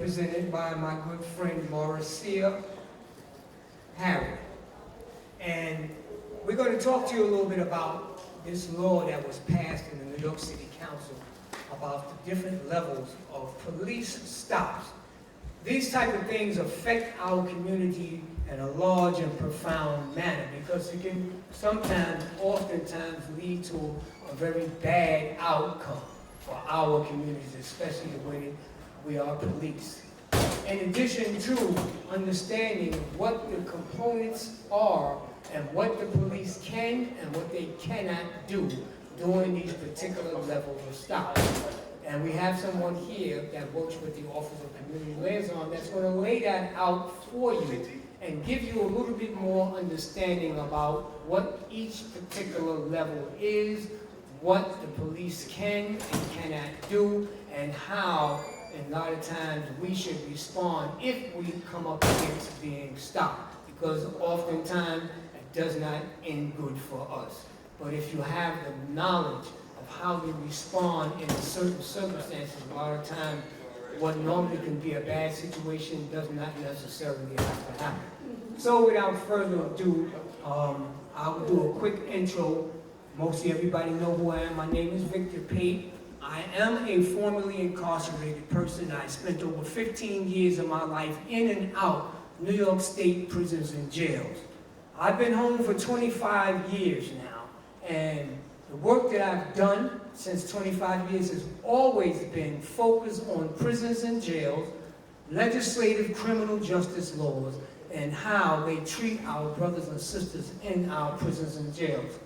presented by my good friend Mauricia. And we're going to talk to you a little bit about this law that was passed in the New York City Council about the different levels of police stops. These type of things affect our community in a large and profound manner because it can oftentimes lead to a very bad outcome for our communities, especially the way we are policed. In addition to understanding what the components are and what the police can and what they cannot do during these particular levels of stops. And we have someone here that works with the Office of Community Liaison that's going to lay that out for you and give you a little bit more understanding about what each particular level is, what the police can and cannot do, and how, a lot of times, we should respond if we come up against being stopped. Because oftentimes, it does not end good for us. But if you have the knowledge of how to respond in certain circumstances, a lot of times, what normally can be a bad situation does not necessarily have to happen. So without further ado, I'll do a quick intro. Mostly everybody know who I am. My name is Victor Pate. I am a formerly incarcerated person. I spent over 15 years of my life in and out New York State prisons and jails. I've been home for 25 years now, and the work that I've done since 25 years has always been focused on prisons and jails, legislative criminal justice laws, and how they treat our brothers and sisters in our prisons and jails.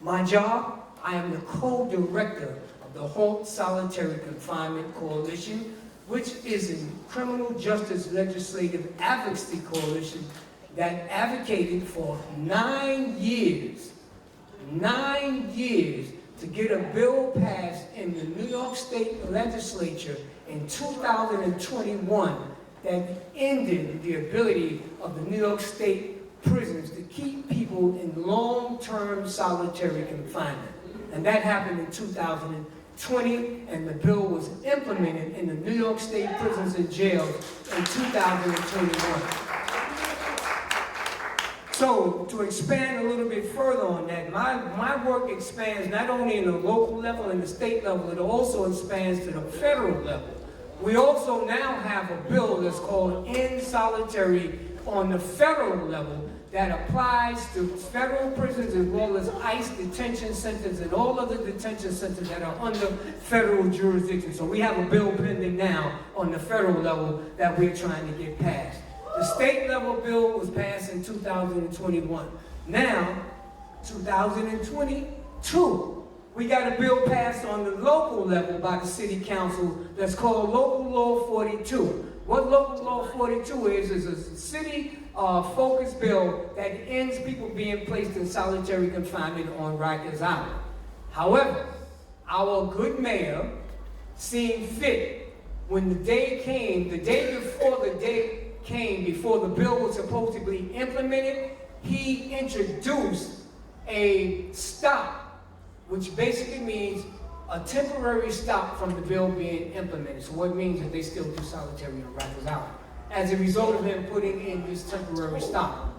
My job, I am the co-director of the Halt Solitary Confinement Coalition, which is a criminal justice legislative advocacy coalition that advocated for 9 years to get a bill passed in the New York State Legislature in 2021 that ended the ability of the New York State prisons to keep people in long-term solitary confinement. And that happened in 2020, and the bill was implemented in the New York State prisons and jails in 2021. So, to expand a little bit further on that, my work expands not only in the local level and the state level, it also expands to the federal level. We also now have a bill that's called End Solitary on the federal level that applies to federal prisons as well as ICE detention centers and all other detention centers that are under federal jurisdiction. So we have a bill pending now on the federal level that we're trying to get passed. The state level bill was passed in 2021. Now, 2022, we got a bill passed on the local level by the city council that's called Local Law 42. What Local Law 42 is a city focused bill that ends people being placed in solitary confinement on Rikers Island. However, our good mayor seemed fit when the day came, the day before the day came, before the bill was supposed to be implemented, he introduced a stop, which basically means a temporary stop from the bill being implemented. So what it means is they still do solitary on Rikers Island, as a result of him putting in this temporary stop.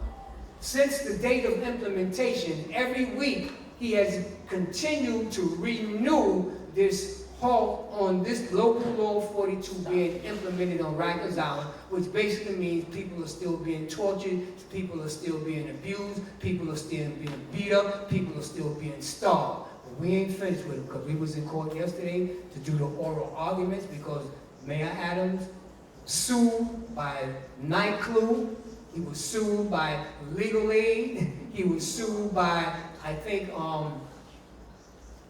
Since the date of implementation, every week he has continued to renew this halt on this Local Law 42 being implemented on Rikers Island, which basically means people are still being tortured, people are still being abused, people are still being beat up, people are still being starved. But we ain't finished with it because we was in court yesterday to do the oral arguments because Mayor Adams sued by Night Clue, he was sued by Legal Aid, he was sued by, I think,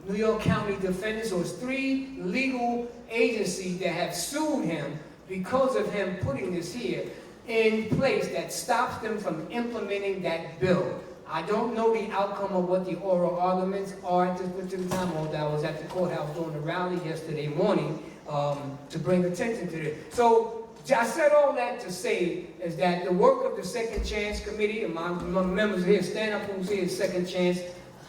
New York County defendants, or it's 3 legal agencies that have sued him because of him putting this here in place that stops them from implementing that bill. I don't know the outcome of what the oral arguments are at this particular time, although I was at the courthouse doing a rally yesterday morning to bring attention to this. So I said all that to say is that the work of the Second Chance Committee, and my members here, stand up who's here, Second Chance,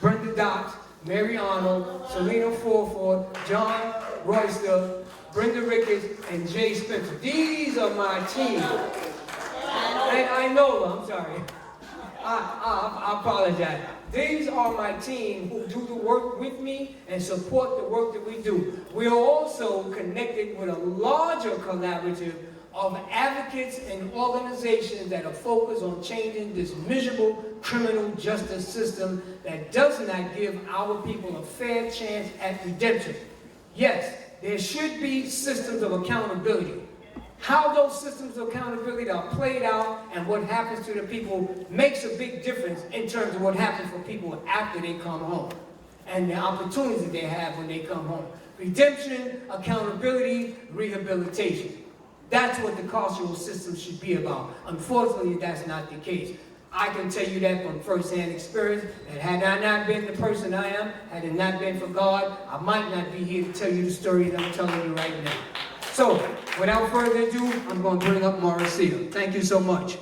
Brenda Dox, Mary Arnold, Selena Fulford, John Royster, Brenda Ricketts, and Jay Spencer. These are my team. And I know, I'm sorry. I apologize. These are my team who do the work with me and support the work that we do. We are also connected with a larger collaborative of advocates and organizations that are focused on changing this miserable criminal justice system that does not give our people a fair chance at redemption. Yes, there should be systems of accountability. How those systems of accountability are played out and what happens to the people makes a big difference in terms of what happens for people after they come home and the opportunities they have when they come home. Redemption, accountability, rehabilitation. That's what the carceral system should be about. Unfortunately, that's not the case. I can tell you that from first-hand experience, that had I not been the person I am, had it not been for God, I might not be here to tell you the story that I'm telling you right now. So, without further ado, I'm going to bring up Mauricia. Thank you so much.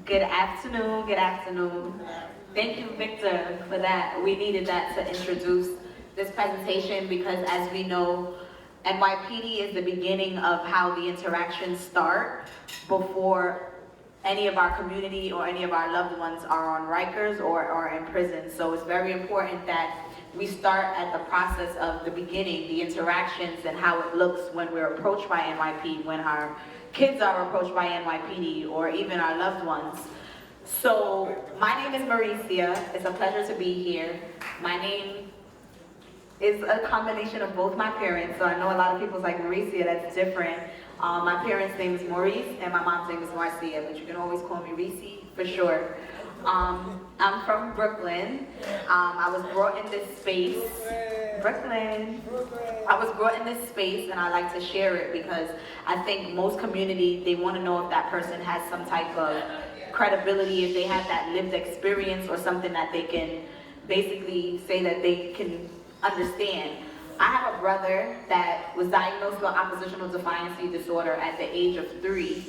Good afternoon, good afternoon. Thank you, Victor, for that. We needed that to introduce this presentation because, as we know, NYPD is the beginning of how the interactions start before any of our community or any of our loved ones are on Rikers or are in prison. So it's very important that we start at the process of the beginning, the interactions and how it looks when we're approached by NYPD, when our kids are approached by NYPD or even our loved ones. So my name is Mauricia. It's a pleasure to be here. My name is a combination of both my parents, so I know a lot of people's like, Mauricia, that's different. My parents' name is Maurice, and my mom's name is Marcia, but you can always call me Reese for short. I'm from Brooklyn. I was brought in this space, Brooklyn. I was brought in this space, and I like to share it because I think most community, they want to know if that person has some type of credibility, if they have that lived experience or something that they can basically say that they can understand. I have a brother that was diagnosed with oppositional defiance disorder at the age of 3.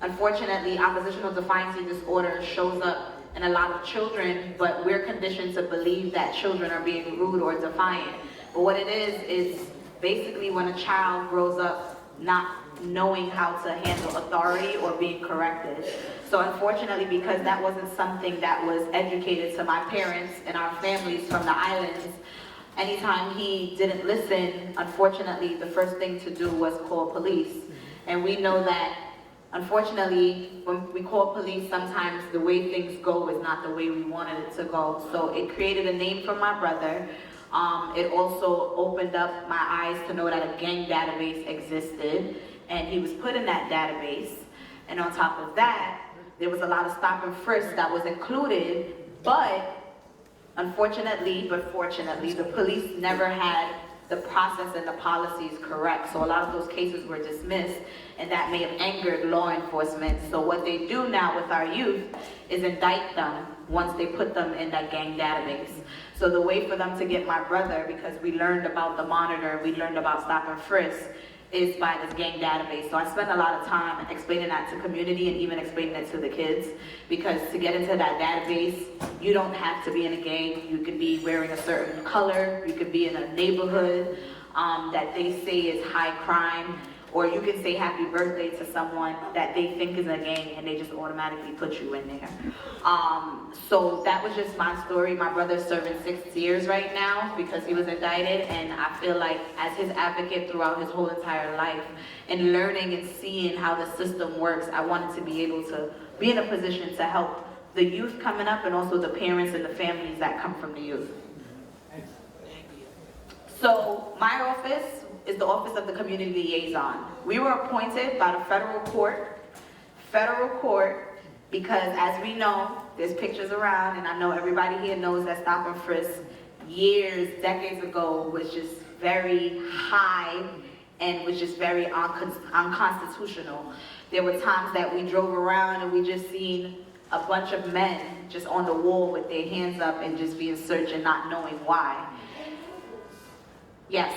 Unfortunately, oppositional defiance disorder shows up in a lot of children, but we're conditioned to believe that children are being rude or defiant. But what it is basically when a child grows up not knowing how to handle authority or being corrected. So unfortunately, because that wasn't something that was educated to my parents and our families from the islands, anytime he didn't listen, unfortunately, the first thing to do was call police. And we know that, unfortunately, when we call police, sometimes the way things go is not the way we wanted it to go. So it created a name for my brother. It also opened up my eyes to know that a gang database existed, and he was put in that database. And on top of that, there was a lot of stop and frisk that was included, but unfortunately, but fortunately, the police never had the process and the policies correct. So a lot of those cases were dismissed, and that may have angered law enforcement. So what they do now with our youth is indict them once they put them in that gang database. So the way for them to get my brother, because we learned about the monitor, we learned about stop and frisk, is by this gang database. So I spend a lot of time explaining that to community and even explaining it to the kids, because to get into that database, you don't have to be in a gang. You could be wearing a certain color, you could be in a neighborhood that they say is high crime, or you can say happy birthday to someone that they think is a gang and they just automatically put you in there. So that was just my story. My brother's serving 6 years right now because he was indicted, and I feel like as his advocate throughout his whole entire life and learning and seeing how the system works, I wanted to be able to be in a position to help the youth coming up and also the parents and the families that come from the youth. So my office is the Office of the Community Liaison. We were appointed by the federal court, because as we know, there's pictures around, and I know everybody here knows that stop and frisk years, decades ago was just very high and was just very unconstitutional. There were times that we drove around and we just seen a bunch of men just on the wall with their hands up and just being searched and not knowing why. Yes.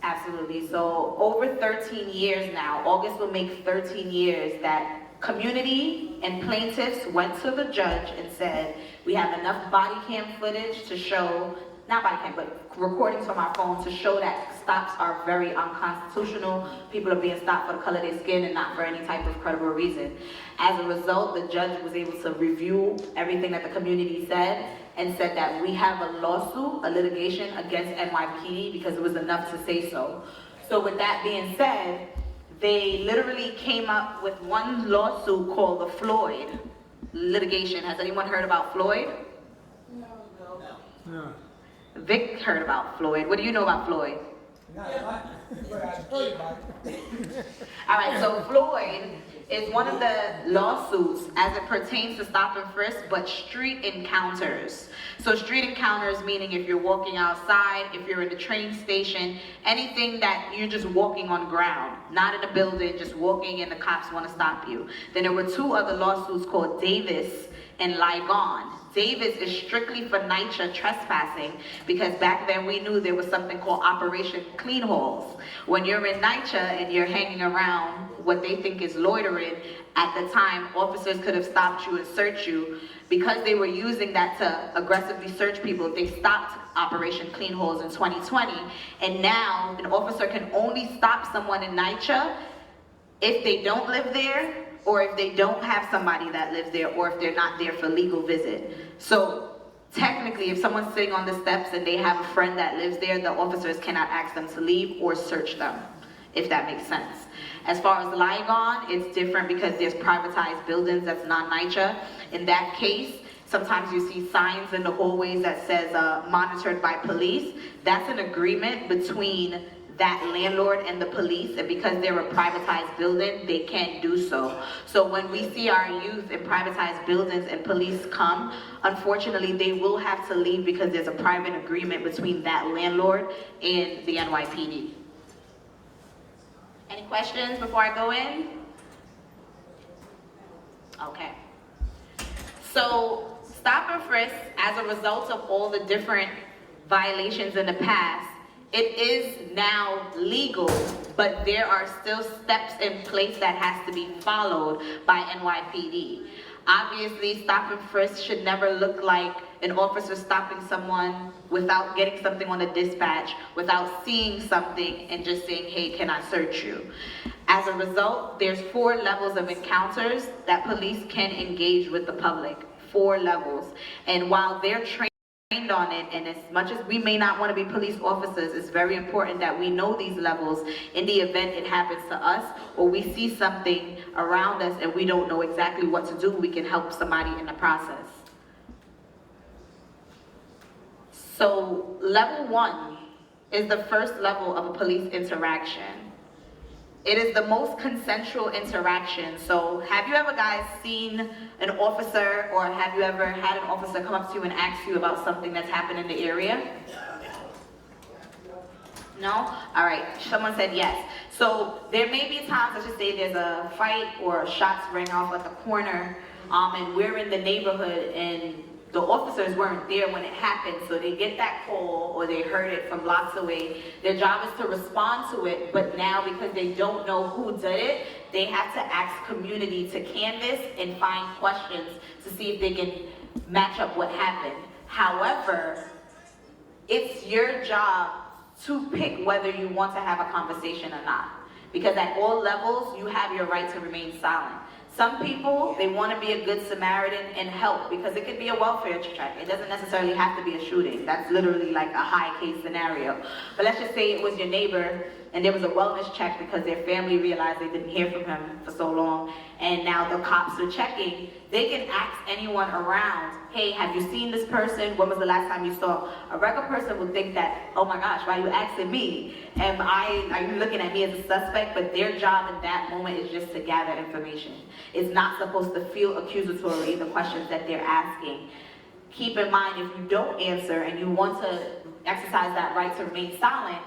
Absolutely. So over 13 years now, August will make 13 years that community and plaintiffs went to the judge and said, we have enough body cam footage to show, not body cam, but recordings from our phone to show that stops are very unconstitutional. People are being stopped for the color of their skin and not for any type of credible reason. As a result, the judge was able to review everything that the community said and said that we have a lawsuit, a litigation against NYPD because it was enough to say so. So with that being said, they literally came up with one lawsuit called the Floyd litigation. Has anyone heard about Floyd? No. Vic heard about Floyd. What do you know about Floyd? Not a lot, but I heard about it. All right, so Floyd is one of the lawsuits as it pertains to stop and frisk, but street encounters. So street encounters meaning if you're walking outside, if you're in the train station, anything that you're just walking on ground, not in a building, just walking and the cops want to stop you. Then there were two other lawsuits called Davis and Ligon. Davis is strictly for NYCHA trespassing because back then we knew there was something called Operation Clean Halls. When you're in NYCHA and you're hanging around what they think is loitering, at the time officers could have stopped you and searched you. Because they were using that to aggressively search people, they stopped Operation Clean Halls in 2020. And now an officer can only stop someone in NYCHA if they don't live there, or if they don't have somebody that lives there, or if they're not there for legal visit. So technically, if someone's sitting on the steps and they have a friend that lives there, the officers cannot ask them to leave or search them, if that makes sense. As far as Ligon, it's different because there's privatized buildings that's not NYCHA. In that case, sometimes you see signs in the hallways that says monitored by police. That's an agreement between that landlord and the police, and because they're a privatized building, they can't do so. So when we see our youth in privatized buildings and police come, unfortunately they will have to leave because there's a private agreement between that landlord and the NYPD. Any questions before I go in? Okay. So stop and frisk, as a result of all the different violations in the past, it is now legal, but there are still steps in place that has to be followed by NYPD. Obviously, stop and frisk should never look like an officer stopping someone without getting something on the dispatch, without seeing something and just saying, hey, can I search you? As a result, there's 4 levels of encounters that police can engage with the public, 4 levels. And while they're trained on it, and as much as we may not want to be police officers, it's very important that we know these levels in the event it happens to us, or we see something around us and we don't know exactly what to do, we can help somebody in the process. So level 1 is the first level of a police interaction. It is the most consensual interaction. So have you ever guys seen an officer, or have you ever had an officer come up to you and ask you about something that's happened in the area? No? All right, someone said yes. So there may be times, let's just say there's a fight or shots ring off at the corner, and we're in the neighborhood and the officers weren't there when it happened, so they get that call or they heard it from blocks away. Their job is to respond to it, but now because they don't know who did it, they have to ask community to canvass and find questions to see if they can match up what happened. However, it's your job to pick whether you want to have a conversation or not. Because at all levels, you have your right to remain silent. Some people, they want to be a good Samaritan and help because it could be a welfare check. It doesn't necessarily have to be a shooting. That's literally like a high case scenario. But let's just say it was your neighbor and there was a wellness check because their family realized they didn't hear from him for so long, and now the cops are checking. They can ask anyone around, hey, have you seen this person? When was the last time you saw? A regular person would think that, oh my gosh, why are you asking me? Are you looking at me as a suspect? But their job in that moment is just to gather information. It's not supposed to feel accusatory, the questions that they're asking. Keep in mind, if you don't answer and you want to exercise that right to remain silent,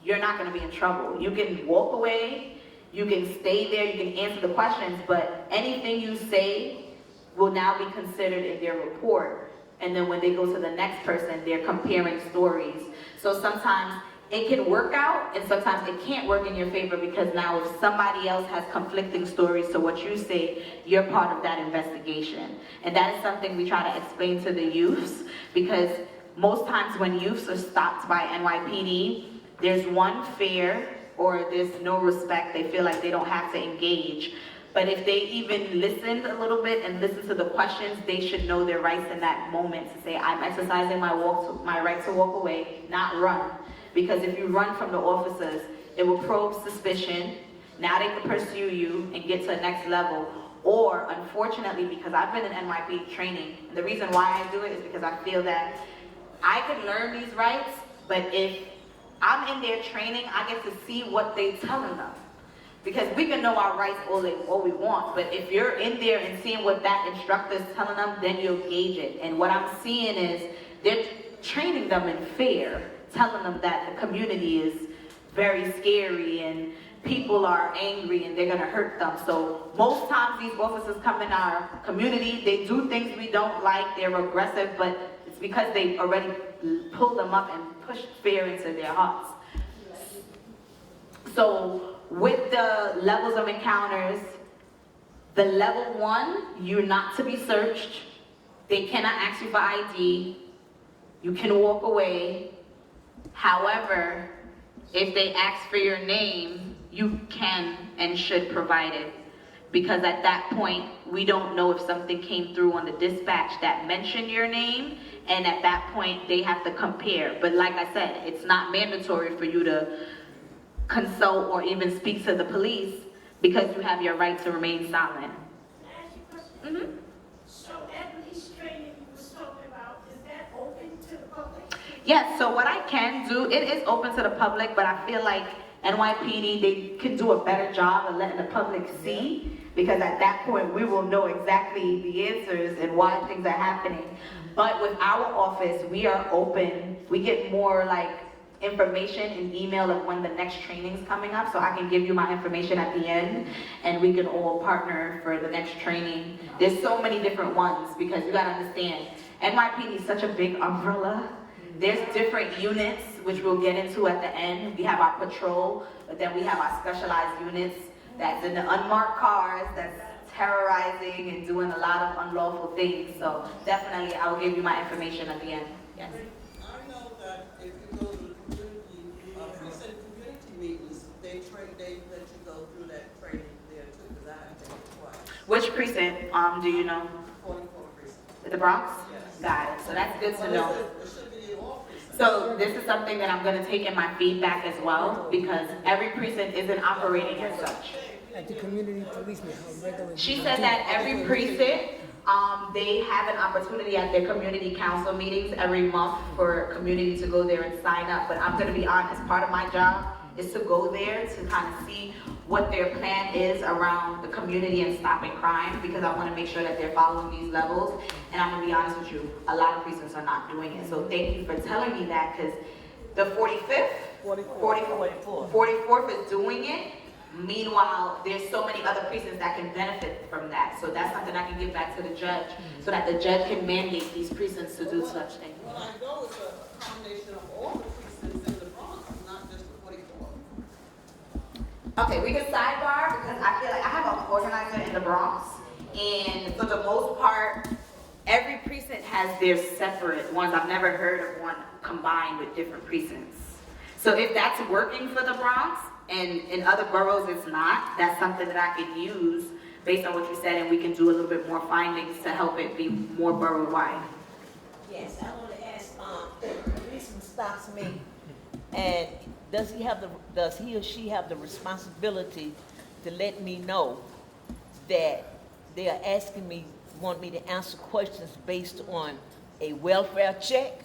you're not going to be in trouble. You can walk away, you can stay there, you can answer the questions, but anything you say will now be considered in their report. And then when they go to the next person, they're comparing stories. So sometimes it can work out, and sometimes it can't work in your favor, because now if somebody else has conflicting stories to what you say, you're part of that investigation. And that is something we try to explain to the youths, because most times when youths are stopped by NYPD, there's one fear, or there's no respect. They feel like they don't have to engage. But if they even listened a little bit and listened to the questions, they should know their rights in that moment to say, I'm exercising my right to walk away, not run. Because if you run from the officers, it will probe suspicion. Now they can pursue you and get to the next level. Or, unfortunately, because I've been in NYPD training, and the reason why I do it is because I feel that I could learn these rights, but if I'm in their training, I get to see what they're telling them. Because we can know our rights all we want, but if you're in there and seeing what that instructor is telling them, then you'll gauge it. And what I'm seeing is they're training them in fear, telling them that the community is very scary and people are angry and they're gonna hurt them. So most times these officers come in our community, they do things we don't like, they're aggressive, but it's because they already pulled them up and pushed fear into their hearts. So with the levels of encounters, the level 1, you're not to be searched. They cannot ask you for ID. You can walk away. However, if they ask for your name, you can and should provide it. Because at that point, we don't know if something came through on the dispatch that mentioned your name, and at that point, they have to compare. But like I said, it's not mandatory for you to consult or even speak to the police, because you have your right to remain silent. Can I ask you a question? Mm-hmm. So that police training you was talking about, is that open to the public? Yes, so what I can do, it is open to the public, but I feel like NYPD, they can do a better job of letting the public see, because at that point we will know exactly the answers and why things are happening. But with our office, we are open. We get more like information in email of when the next training is coming up, so I can give you my information at the end, and we can all partner for the next training. There's so many different ones, because you gotta understand, NYPD is such a big umbrella. There's different units, which we'll get into at the end. We have our patrol, but then we have our specialized units that's in the unmarked cars, that's terrorizing and doing a lot of unlawful things. So definitely, I will give you my information at the end. Yes. I know that if you go to the precinct community meetings, they let you go through that training there too, because I have taken it twice. Which precinct, do you know? 44 precinct. The Bronx? Yes. Got it. So that's good to know. It should be in all precincts. So this is something that I'm going to take in my feedback as well, because every precinct isn't operating as such. At the community policeman, how regular? She said that every precinct, they have an opportunity at their community council meetings every month for community to go there and sign up. But I'm going to be honest, part of my job is to go there to kind of see what their plan is around the community and stopping crime, because I want to make sure that they're following these levels. And I'm going to be honest with you, a lot of precincts are not doing it. So thank you for telling me that, because the 44th is doing it. Meanwhile, there's so many other precincts that can benefit from that. So that's something I can give back to the judge, so that the judge can mandate these precincts to do such things. Well, I know it's a combination of all the precincts in the Bronx, not just the 44. Okay, we can sidebar, because I feel like I have an organizer in the Bronx, and for the most part, every precinct has their separate ones. I've never heard of one combined with different precincts. So if that's working for the Bronx, and in other boroughs it's not, that's something that I could use based on what you said, and we can do a little bit more findings to help it be more borough-wide. Yes, I want to ask, the policeman stops me, and does he or she have the responsibility to let me know that they are asking me, want me to answer questions based on a welfare check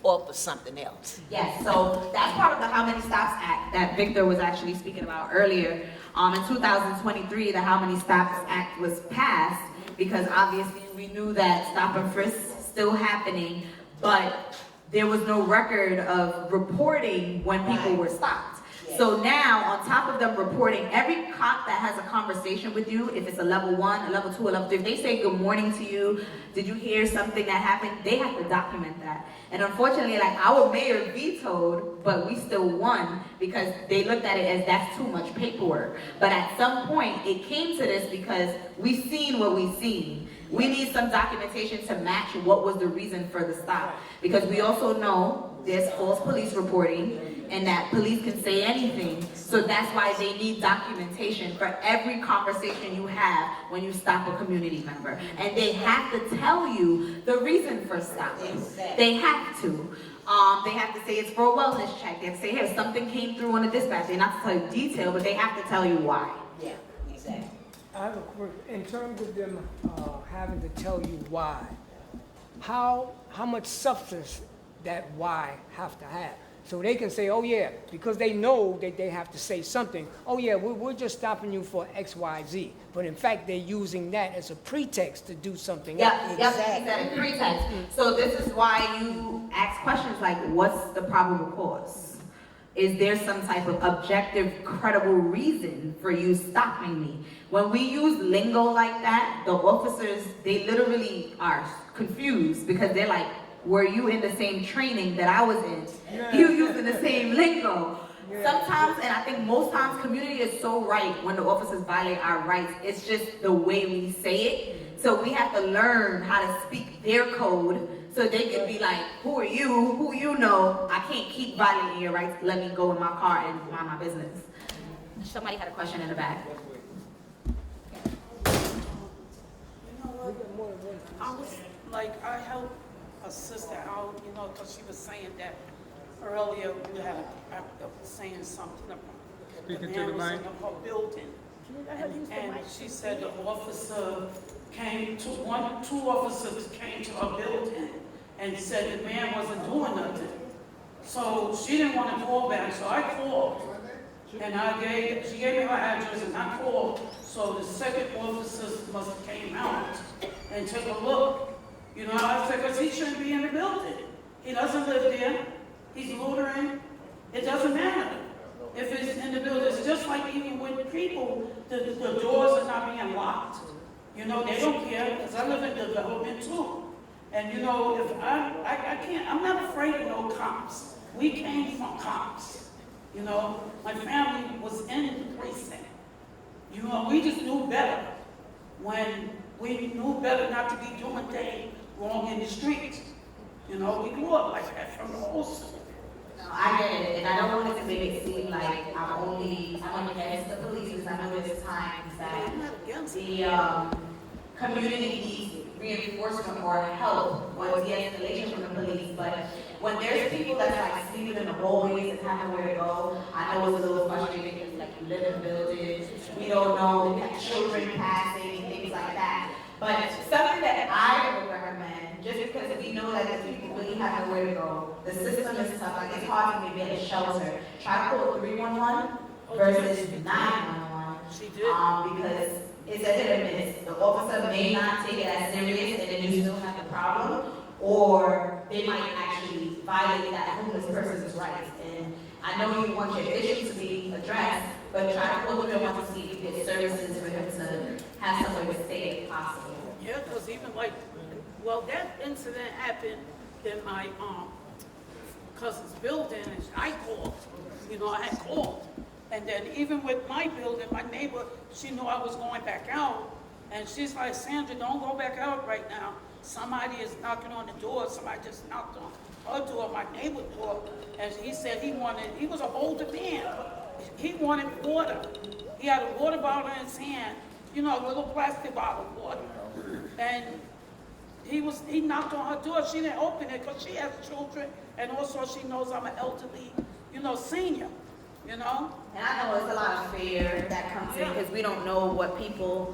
or for something else? Yes, so that's part of the How Many Stops Act that Victor was actually speaking about earlier. In 2023, the How Many Stops Act was passed, because obviously we knew that stop and frisk still happening, but there was no record of reporting when people were stopped. So now, on top of them reporting, every cop that has a conversation with you, if it's a level 1, a level 2, a level 3, if they say good morning to you, did you hear something that happened, they have to document that. And unfortunately, like, our mayor vetoed, but we still won because they looked at it as that's too much paperwork. But at some point, it came to this because we seen what we seen. We need some documentation to match what was the reason for the stop. Because we also know there's false police reporting and that police can say anything. So that's why they need documentation for every conversation you have when you stop a community member. And they have to tell you the reason for stopping. They have to. They have to say it's for a wellness check. They have to say, here, something came through on the dispatch. They not to tell you detail, but they have to tell you why. Yeah, exactly. I have a quick, in terms of them having to tell you why, how much substance that why have to have? So they can say, oh yeah, because they know that they have to say something, oh yeah, we're just stopping you for X, Y, Z. But in fact, they're using that as a pretext to do something else. Yep, exactly. Pretext. So this is why you ask questions like, what's the probable cause? Is there some type of objective, credible reason for you stopping me? When we use lingo like that, the officers, they literally are confused because they're like, were you in the same training that I was in? Yeah. You using the same lingo. Yeah. Sometimes, and I think most times, community is so right when the officers violate our rights. It's just the way we say it. So we have to learn how to speak their code so they can be like, who are you? Who you know? I can't keep violating your rights. Let me go in my car and mind my business. Somebody had a question in the back. I helped a sister out, because she was saying that earlier we had saying something about the man was in her building. And she said the officer came to, two officers came to her building and said the man wasn't doing nothing. So she didn't want to call back, so I called. And she gave me her address and I called. So the second officer must have came out and took a look. I said, because he shouldn't be in the building. He doesn't live there. He's loitering. It doesn't matter if it's in the building. It's just like even with people, the doors are not being locked. They don't care, because I live in development too. And if I can't, I'm not afraid of no cops. We came from cops. My family was in the precinct. We just knew better when we knew better not to be doing things wrong in the streets. We grew up like that from the whole school. No, I get it, and I don't want it to make it seem like I'm against the police, because I know there's times that the community needs reinforcement or help or de-escalation from the police, but when there's people that's like sleeping in the hallways and have nowhere to go, I know it's a little frustrating because like you live in a building, we don't know, we have children passing, things like that. But something that I would recommend, just because we know that the people really have nowhere to go, the system is tough, like it's hard for me to get a shelter. Try to call 311 versus 911. She did. Because it's a hit or miss. The officer may not take it as serious and then you still have the problem, or they might actually violate that homeless person's rights. And I know you want your issue to be addressed, but try to call them and see if there's services for him to have somewhere to stay if possible. Yeah, because even that incident happened in my cousin's building, and I called. I had called. And then even with my building, my neighbor, she knew I was going back out. And she's like, Sandra, don't go back out right now. Somebody is knocking on the door. Somebody just knocked on her door, my neighbor's door. And he said he was an older man. He wanted water. He had a water bottle in his hand, a little plastic bottle of water. And he knocked on her door. She didn't open it because she has children. And also she knows I'm an elderly, senior. And I know it's a lot of fear that comes in because we don't know what people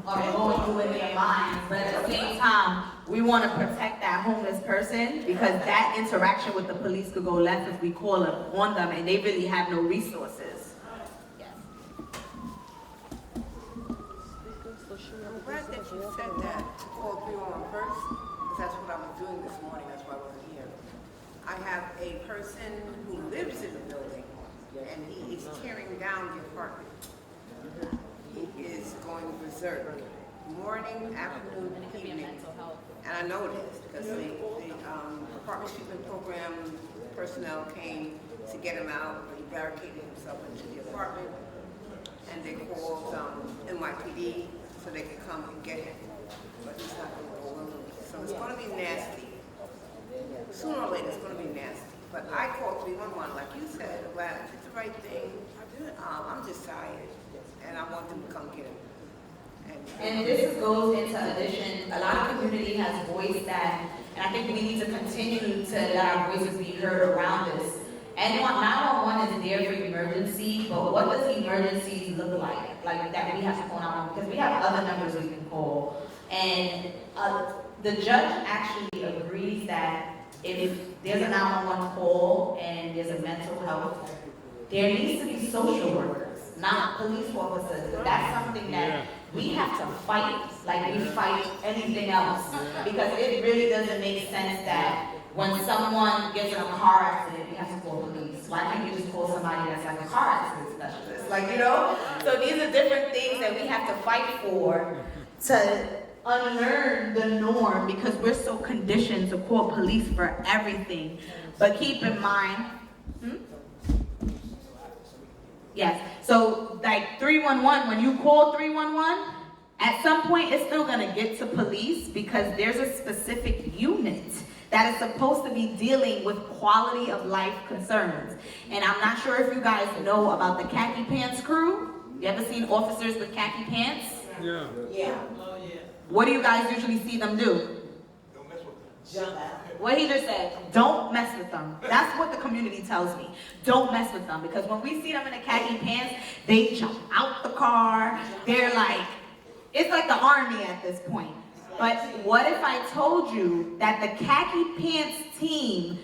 are going through in their minds. But at the same time, we want to protect that homeless person because that interaction with the police could go left if we call on them and they really have no resources. Yes. I'm glad that you said that to call 311 first, because that's what I was doing this morning. That's why I wasn't here. I have a person who lives in the building and he is tearing down the apartment. He is going berserk, morning, afternoon, evening. And I know this because the apartment treatment program personnel came to get him out, but he barricaded himself into the apartment, and they called NYPD so they could come and get him. But he's not going to go willingly. So it's going to be nasty. Sooner or later, it's going to be nasty. But I called 311, like you said, well, I did the right thing. I'm just tired, and I want them to come get him. And this goes into addition, a lot of community has voiced that, and I think we need to continue to let our voices be heard around this. And 911 is there for emergency, but what does emergencies look like? Like that we have to call 911, because we have other numbers we can call. And the judge actually agrees that if there's a 911 call and there's a mental health, there needs to be social workers, not police officers. But that's something that we have to fight like we fight anything else, because it really doesn't make sense that when someone gets in a car accident, we have to call police. Why can't you just call somebody that's like a car accident specialist? Like, you know? So these are different things that we have to fight for to unlearn the norm, because we're so conditioned to call police for everything. But keep in mind, yes, so like 311, when you call 311, at some point it's still gonna get to police, because there's a specific unit that is supposed to be dealing with quality of life concerns. And I'm not sure if you guys know about the khaki pants crew. You ever seen officers with khaki pants? Yeah. Oh, yeah. What do you guys usually see them do? Don't mess with them. Jump out. What he just said, don't mess with them. That's what the community tells me. Don't mess with them, because when we see them in the khaki pants, they jump out the car. They're like, it's like the army at this point. But what if I told you that the khaki pants team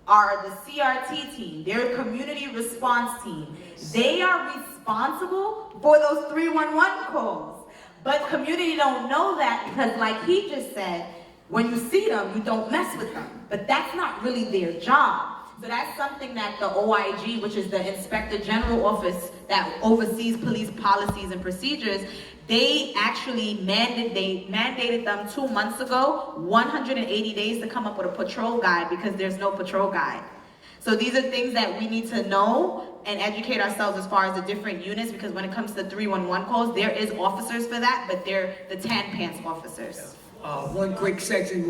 are the CRT team, they're a community response team. They are responsible for those 311 calls. But community don't know that, because like he just said, when you see them, you don't mess with them. But that's not really their job. So that's something that the OIG, which is the Inspector General Office that oversees police policies and procedures, they actually mandated them 2 months ago, 180 days to come up with a patrol guide, because there's no patrol guide. So these are things that we need to know and educate ourselves as far as the different units, because when it comes to 311 calls, there is officers for that, but they're the tan pants officers. One quick session.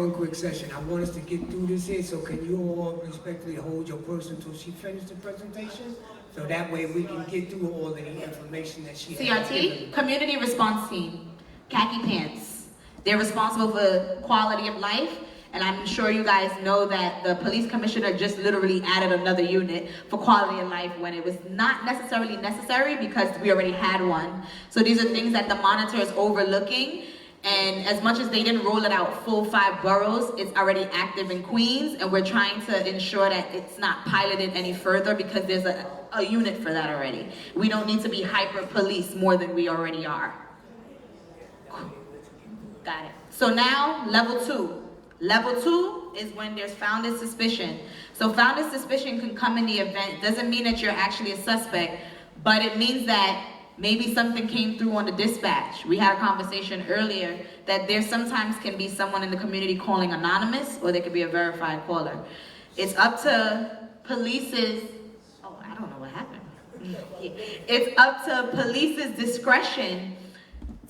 I want us to get through this here, so can you all respectfully hold your person until she finishes the presentation? So that way we can get through all of the information that she has given. CRT, Community Response Team, khaki pants. They're responsible for quality of life, and I'm sure you guys know that the police commissioner just literally added another unit for quality of life when it was not necessarily necessary, because we already had one. So these are things that the monitor is overlooking. And as much as they didn't roll it out full 5 boroughs, it's already active in Queens, and we're trying to ensure that it's not piloted any further, because there's a unit for that already. We don't need to be hyper police more than we already are. Got it. So now, level 2. Level 2 is when there's founded suspicion. So founded suspicion can come in the event. Doesn't mean that you're actually a suspect, but it means that maybe something came through on the dispatch. We had a conversation earlier that there sometimes can be someone in the community calling anonymous, or there could be a verified caller. It's up to police's, oh, I don't know what happened. It's up to police's discretion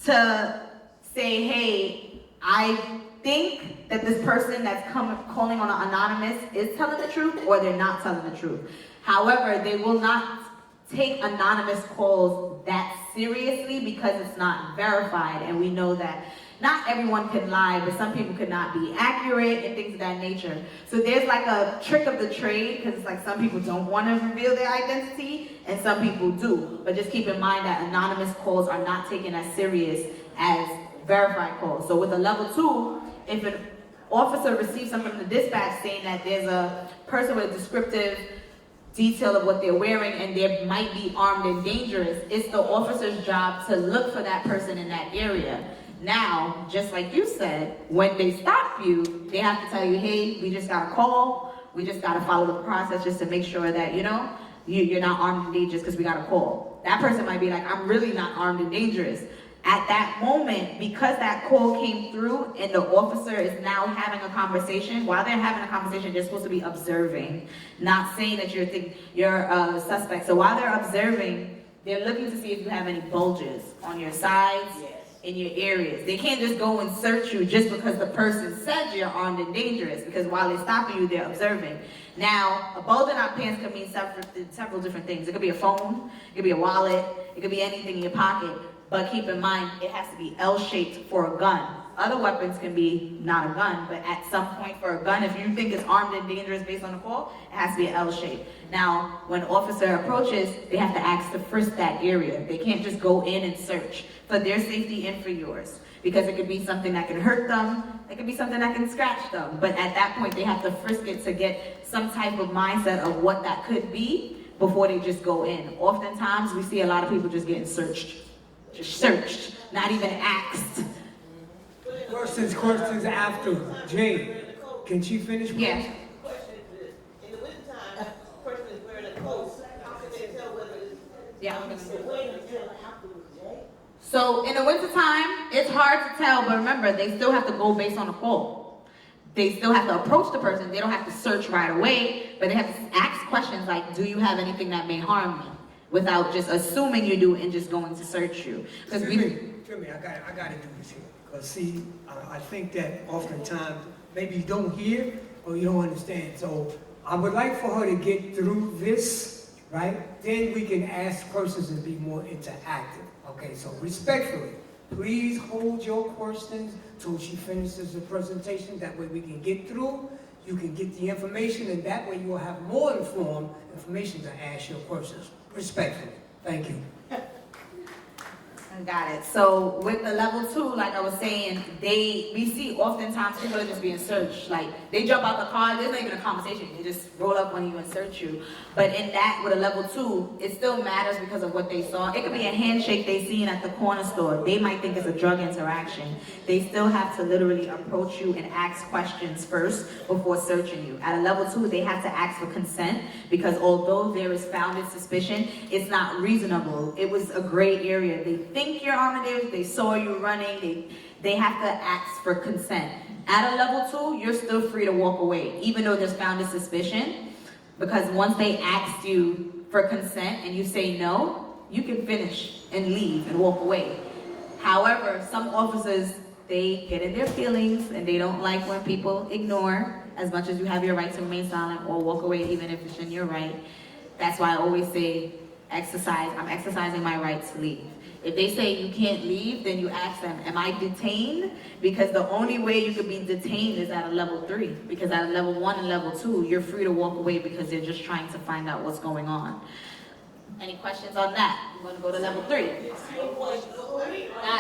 to say, hey, I think that this person that's calling on an anonymous is telling the truth, or they're not telling the truth. However, they will not take anonymous calls that seriously, because it's not verified, and we know that not everyone can lie, but some people could not be accurate and things of that nature. So there's like a trick of the trade, because it's like some people don't want to reveal their identity and some people do. But just keep in mind that anonymous calls are not taken as serious as verified calls. So with a level 2, if an officer receives something from the dispatch saying that there's a person with a descriptive detail of what they're wearing and they might be armed and dangerous, it's the officer's job to look for that person in that area. Now, just like you said, when they stop you, they have to tell you, hey, we just got a call, we just got to follow the process just to make sure that, you know, you're not armed and dangerous because we got a call. That person might be like, I'm really not armed and dangerous. At that moment, because that call came through and the officer is now having a conversation, while they're having a conversation, they're supposed to be observing, not saying that you're a suspect. So while they're observing, they're looking to see if you have any bulges on your sides, in your areas. They can't just go and search you just because the person said you're armed and dangerous, because while they're stopping you, they're observing. Now, a bulge in our pants could mean several different things. It could be a phone, it could be a wallet, it could be anything in your pocket. But keep in mind, it has to be L-shaped for a gun. Other weapons can be not a gun, but at some point for a gun, if you think it's armed and dangerous based on the call, it has to be an L-shape. Now, when an officer approaches, they have to ask to frisk that area. They can't just go in and search for their safety and for yours. Because it could be something that can hurt them, it could be something that can scratch them. But at that point, they have to frisk it to get some type of mindset of what that could be before they just go in. Oftentimes, we see a lot of people just getting searched. Just searched, not even asked. Questions after. Jane, can she finish? Please? Yeah. Question is this: in the wintertime, person is wearing a coat. How can they tell whether it's Yeah. wait until afterwards, Jay? So in the wintertime, it's hard to tell, but remember, they still have to go based on a call. They still have to approach the person. They don't have to search right away, but they have to ask questions like, do you have anything that may harm me? Without just assuming you do and just going to search you. Because Excuse me, I got to do this here. Because see, I think that oftentimes, maybe you don't hear or you don't understand. So I would like for her to get through this, right? Then we can ask questions and be more interactive. Okay, so respectfully, please hold your questions till she finishes the presentation. That way we can get through, you can get the information, and that way you will have more informed information to ask your questions. Respectfully. Thank you. I got it. So with the level 2, like I was saying, we see oftentimes people are just being searched. Like they jump out the car, there's not even a conversation. They just roll up on you and search you. But in that, with a level 2, it still matters because of what they saw. It could be a handshake they seen at the corner store. They might think it's a drug interaction. They still have to literally approach you and ask questions first before searching you. At a level 2, they have to ask for consent because although there is founded suspicion, it's not reasonable. It was a gray area. They think you're armed and dangerous, they saw you running, they have to ask for consent. At a level 2, you're still free to walk away, even though there's founded suspicion, because once they asked you for consent and you say no, you can finish and leave and walk away. However, some officers, they get in their feelings and they don't like when people ignore, as much as you have your right to remain silent or walk away even if it's in your right. That's why I always say, I'm exercising my right to leave. If they say you can't leave, then you ask them, am I detained? Because the only way you could be detained is at a level 3. Because at a level 1 and level 2, you're free to walk away because they're just trying to find out what's going on. Any questions on that? I'm going to go to level 3. Got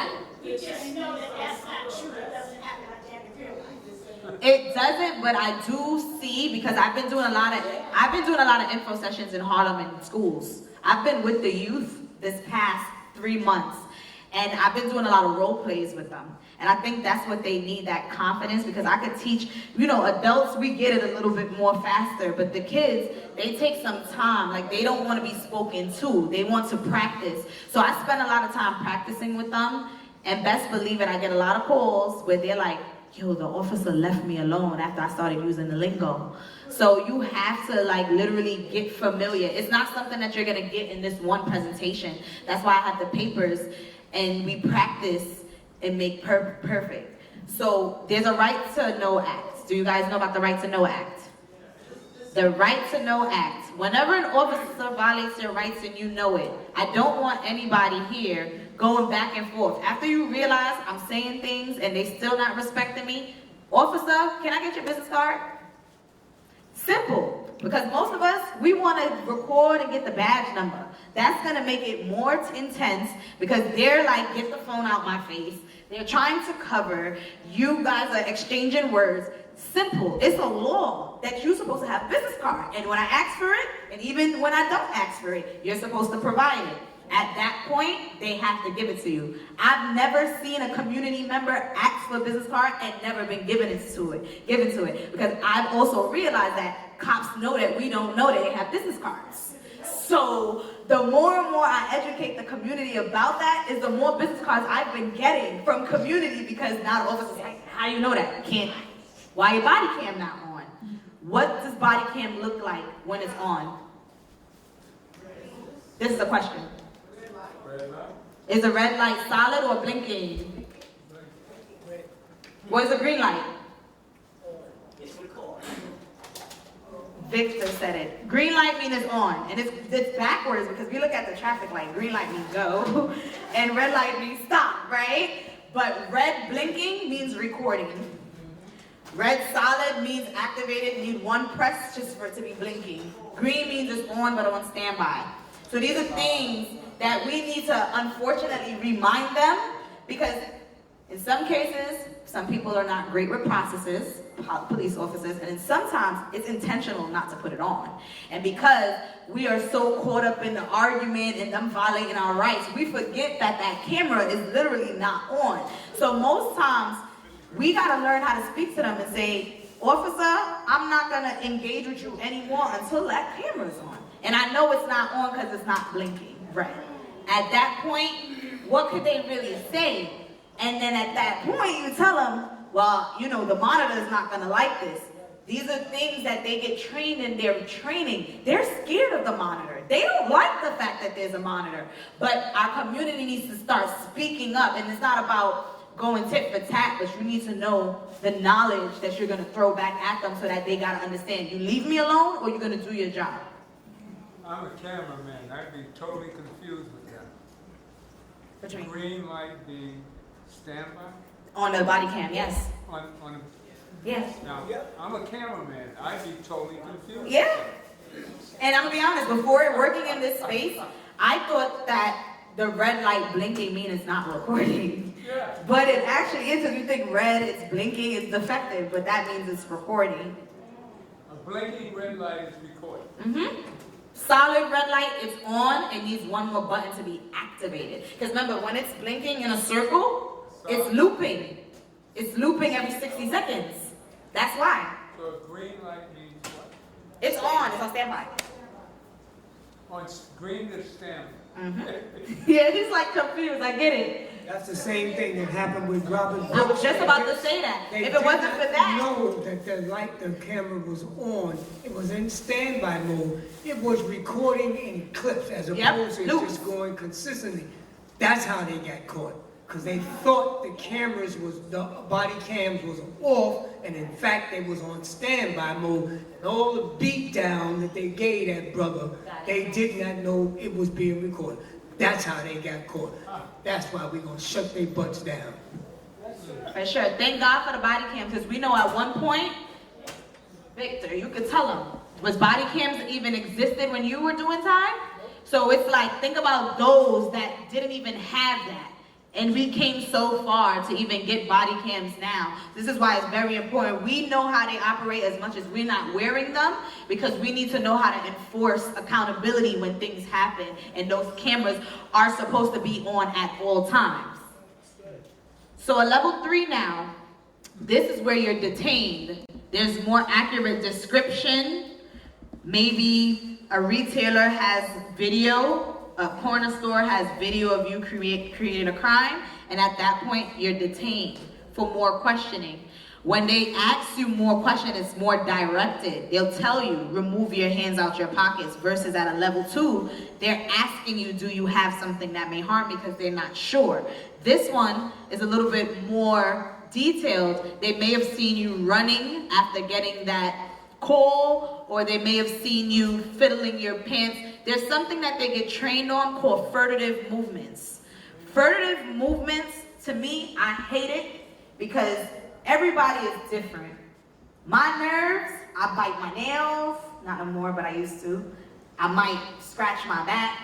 it. We just know that that's not true. It doesn't happen like that in real life. It doesn't, but I do see, because I've been doing a lot of info sessions in Harlem and schools. I've been with the youth this past 3 months, and I've been doing a lot of role plays with them. And I think that's what they need, that confidence, because I could teach, adults, we get it a little bit more faster, but the kids, they take some time. Like, they don't want to be spoken to. They want to practice. So I spend a lot of time practicing with them, and best believe it, I get a lot of calls where they're like, yo, the officer left me alone after I started using the lingo. So you have to literally get familiar. It's not something that you're gonna get in this one presentation. That's why I have the papers and we practice and make perfect. So there's a Right to Know Act. Do you guys know about the Right to Know Act? The Right to Know Act. Whenever an officer violates their rights and you know it, I don't want anybody here going back and forth. After you realize I'm saying things and they still not respecting me, officer, can I get your business card? Simple, because most of us, we want to record and get the badge number. That's going to make it more intense because they're like, get the phone out my face. They're trying to cover. You guys are exchanging words. Simple. It's a law that you're supposed to have a business card. And when I ask for it, and even when I don't ask for it, you're supposed to provide it. At that point, they have to give it to you. I've never seen a community member ask for a business card and never been given to it. Because I've also realized that cops know that we don't know that they have business cards. So the more and more I educate the community about that, is the more business cards I've been getting from community, because now the officer's like, how do you know that? Can't. Why your body cam not on? What does body cam look like when it's on? This is the question. Is a red light solid or blinking? What is a green light? Victor said it. Green light means it's on, and it's backwards because we look at the traffic light. Green light means go, and red light means stop, right? But red blinking means recording. Red solid means activated, need one press just for it to be blinking. Green means it's on but on standby. So these are things that we need to unfortunately remind them, because in some cases, some people are not great with processes, police officers, and sometimes it's intentional not to put it on. And because we are so caught up in the argument and them violating our rights, we forget that that camera is literally not on. So most times, we gotta learn how to speak to them and say, officer, I'm not gonna engage with you anymore until that camera's on. And I know it's not on because it's not blinking, right? At that point, what could they really say? And then at that point, you tell them, well, you know, the monitor is not gonna like this. These are things that they get trained in their training. They're scared of the monitor. They don't like the fact that there's a monitor. But our community needs to start speaking up, and it's not about going tit for tat, but you need to know the knowledge that you're gonna throw back at them so that they gotta understand. You leave me alone or you're gonna do your job. I'm a cameraman. I'd be totally confused with that. What you mean? Green light being standby? On the body cam, yes. On Yes. now, I'm a cameraman. I'd be totally confused. Yeah. And I'm gonna be honest, before working in this space, I thought that the red light blinking means it's not recording. Yeah. But it actually is. If you think red, it's blinking, it's defective, but that means it's recording. A blinking red light is recording. Mm-hmm. Solid red light, it's on, and needs one more button to be activated. Because remember, when it's blinking in a circle, it's looping. It's looping every 60 seconds. That's why. So a green light means what? It's on standby. Green is standby. Yeah, he's like confused, I get it. That's the same thing that happened with Robert. I was just about to say that. They If it wasn't did for not that. know that the camera was on. It was in standby mode. It was recording in clips as opposed to loops. just going consistently. That's how they got caught. Because they thought the body cams was off, and in fact they was on standby mode. And all the beat down that they gave that brother, they did not know it was being recorded. That's how they got caught. That's why we're gonna shut their butts down. For sure. Thank God for the body cam, because we know at one point, Victor, you could tell them, was body cams even existed when you were doing time? So it's like, think about those that didn't even have that. And we came so far to even get body cams now. This is why it's very important. We know how they operate as much as we're not wearing them, because we need to know how to enforce accountability when things happen. And those cameras are supposed to be on at all times. So a level 3 now, this is where you're detained. There's more accurate description. Maybe a retailer has video. A corner store has video of you creating a crime, and at that point, you're detained for more questioning. When they ask you more questions, it's more directed. They'll tell you, remove your hands out your pockets, versus at a level 2, they're asking you, do you have something that may harm me, because they're not sure. This one is a little bit more detailed. They may have seen you running after getting that call, or they may have seen you fiddling your pants. There's something that they get trained on called furtive movements. Furtive movements, to me, I hate it because everybody is different. My nerves, I bite my nails, not no more, but I used to. I might scratch my back.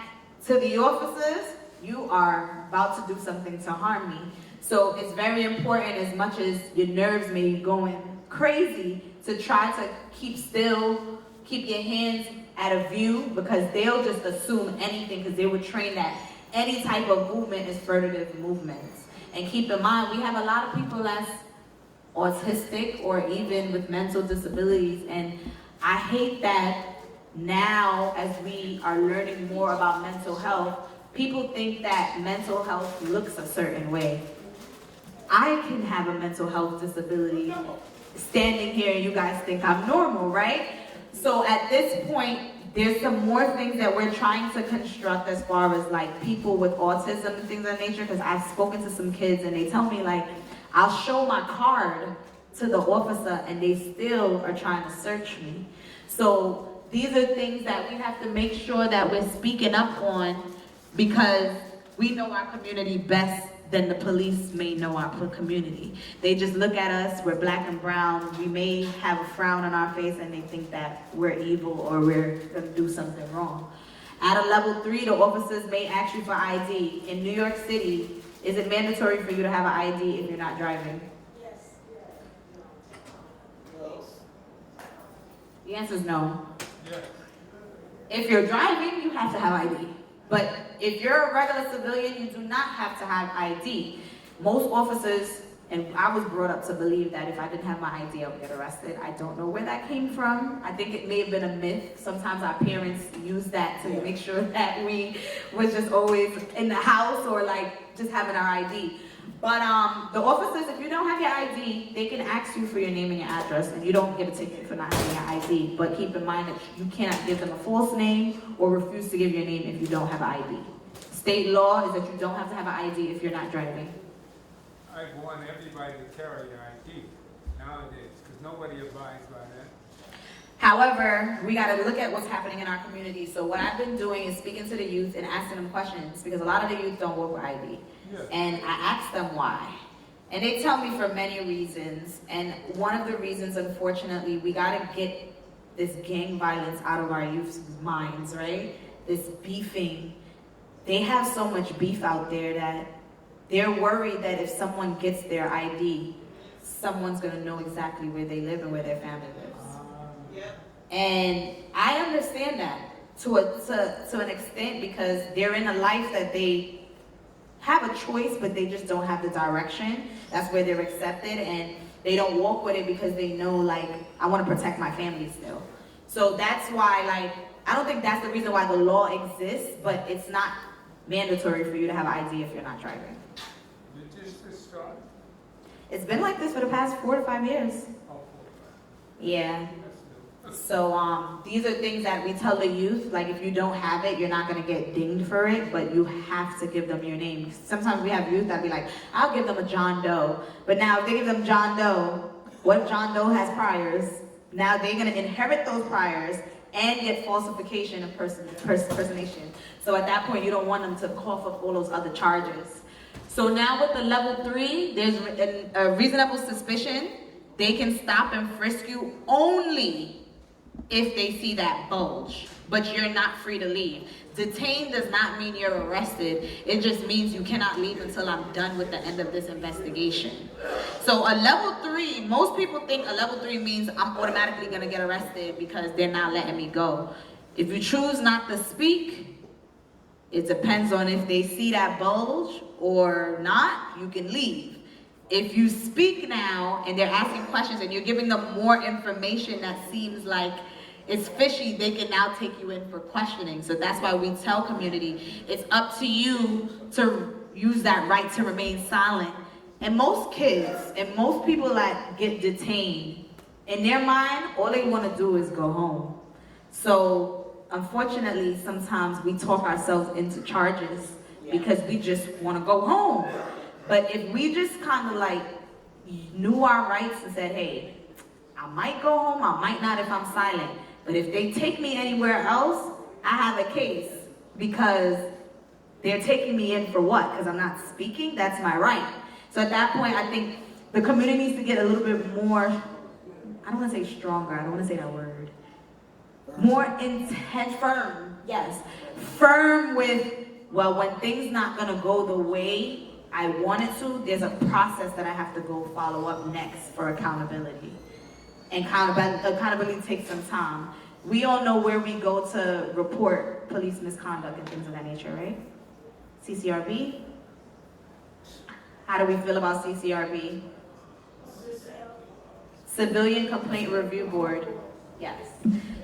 To the officers, you are about to do something to harm me. So it's very important, as much as your nerves may be going crazy, to try to keep still, keep your hands at a view, because they'll just assume anything, because they were trained that any type of movement is furtive movements. And keep in mind, we have a lot of people that's autistic or even with mental disabilities, and I hate that now, as we are learning more about mental health, people think that mental health looks a certain way. I can have a mental health disability standing here and you guys think I'm normal, right? So at this point, there's some more things that we're trying to construct as far as like people with autism and things of that nature, because I've spoken to some kids and they tell me like, I'll show my card to the officer and they still are trying to search me. So these are things that we have to make sure that we're speaking up on, because we know our community best than the police may know our community. They just look at us, we're black and brown, we may have a frown on our face and they think that we're evil or we're gonna do something wrong. At a level 3, the officers may ask you for ID. In New York City, is it mandatory for you to have an ID if you're not driving? Yes. The answer is no. Yes. If you're driving, you have to have ID. But if you're a regular civilian, you do not have to have ID. Most officers, and I was brought up to believe that if I didn't have my ID, I would get arrested. I don't know where that came from. I think it may have been a myth. Sometimes our parents use that to make sure that we was just always in the house or like just having our ID. But the officers, if you don't have your ID, they can ask you for your name and your address, and you don't get a ticket for not having your ID. But keep in mind that you cannot give them a false name or refuse to give your name if you don't have an ID. State law is that you don't have to have an ID if you're not driving. I want everybody to carry an ID nowadays, because nobody abides by that. However, we got to look at what's happening in our community. So what I've been doing is speaking to the youth and asking them questions, because a lot of the youth don't work with ID. Yes. And I ask them why. And they tell me for many reasons. And one of the reasons, unfortunately, we got to get this gang violence out of our youth's minds, right? This beefing. They have so much beef out there that they're worried that if someone gets their ID, someone's going to know exactly where they live and where their family lives. And I understand that to an extent, because they're in a life that they have a choice, but they just don't have the direction. That's where they're accepted, and they don't walk with it because they know, like, I want to protect my family still. So that's why, like, I don't think that's the reason why the law exists, but it's not mandatory for you to have ID if you're not driving. Did this start? It's been like this for the past 4 to 5 years. Oh, Yeah. that's new. So these are things that we tell the youth, like if you don't have it, you're not going to get dinged for it, but you have to give them your name. Sometimes we have youth that be like, I'll give them a John Doe. But now if they give them John Doe, what if John Doe has priors? Now they're going to inherit those priors and get falsification and impersonation. So at that point, you don't want them to cough up all those other charges. So now with the level 3, there's a reasonable suspicion. They can stop and frisk you only if they see that bulge, but you're not free to leave. Detained does not mean you're arrested. It just means you cannot leave until I'm done with the end of this investigation. So a level 3, most people think a level 3 means I'm automatically gonna get arrested because they're not letting me go. If you choose not to speak, it depends on if they see that bulge or not, you can leave. If you speak now and they're asking questions and you're giving them more information that seems like it's fishy, they can now take you in for questioning. So that's why we tell community, it's up to you to use that right to remain silent. And most kids and most people that get detained, in their mind, all they want to do is go home. So unfortunately, sometimes we talk ourselves into charges because we just want to go home. But if we just kind of like knew our rights and said, hey, I might go home, I might not if I'm silent. But if they take me anywhere else, I have a case, because they're taking me in for what? Because I'm not speaking? That's my right. So at that point, I think the community needs to get a little bit more, I don't want to say stronger, I don't want to say that word. More intense, firm, yes. Firm with, well, when things not going to go the way I wanted to, there's a process that I have to go follow up next for accountability. And accountability takes some time. We all know where we go to report police misconduct and things of that nature, right? CCRB? How do we feel about CCRB? Civilian Complaint Review Board. Yes.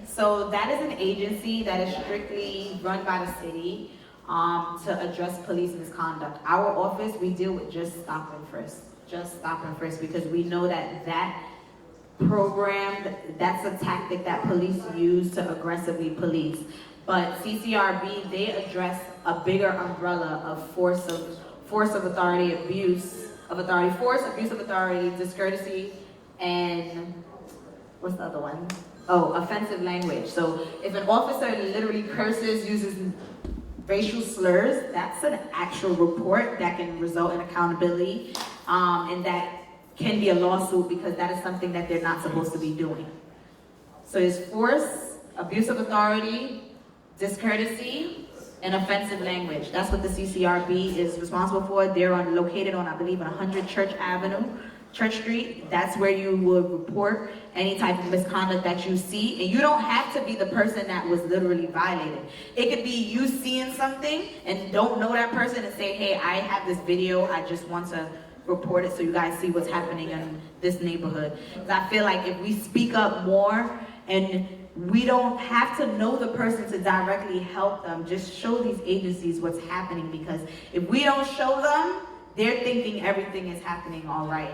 So that is an agency that is strictly run by the city to address police misconduct. Our office, we deal with just stop and frisk. Just stop and frisk, because we know that that program, that's a tactic that police use to aggressively police. But CCRB, they address a bigger umbrella of force of authority, abuse of authority, abuse of authority, discourtesy, and what's the other one? Oh, offensive language. So if an officer literally curses, uses racial slurs, that's an actual report that can result in accountability, and that can be a lawsuit, because that is something that they're not supposed to be doing. So it's force, abuse of authority, discourtesy, and offensive language. That's what the CCRB is responsible for. They're located on, I believe, 100 Church Street. That's where you would report any type of misconduct that you see. And you don't have to be the person that was literally violated. It could be you seeing something and don't know that person and say, hey, I have this video, I just want to report it so you guys see what's happening in this neighborhood. Because I feel like if we speak up more, and we don't have to know the person to directly help them, just show these agencies what's happening, because if we don't show them, they're thinking everything is happening all right.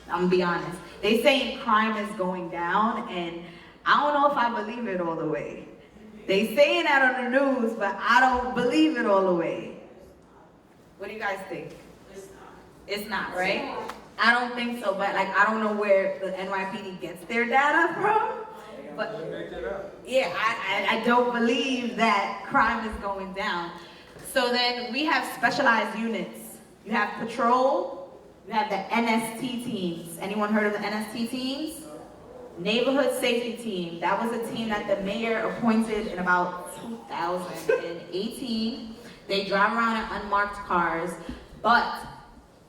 I'm gonna be honest. They saying crime is going down, and I don't know if I believe it all the way. They saying that on the news, but I don't believe it all the way. What do you guys think? It's not, right? I don't think so, but like, I don't know where the NYPD gets their data from. But yeah, I don't believe that crime is going down. So then we have specialized units. You have patrol, you have the NST teams. Anyone heard of the NST teams? Neighborhood Safety Team. That was a team that the mayor appointed in about 2018. They drive around in unmarked cars, but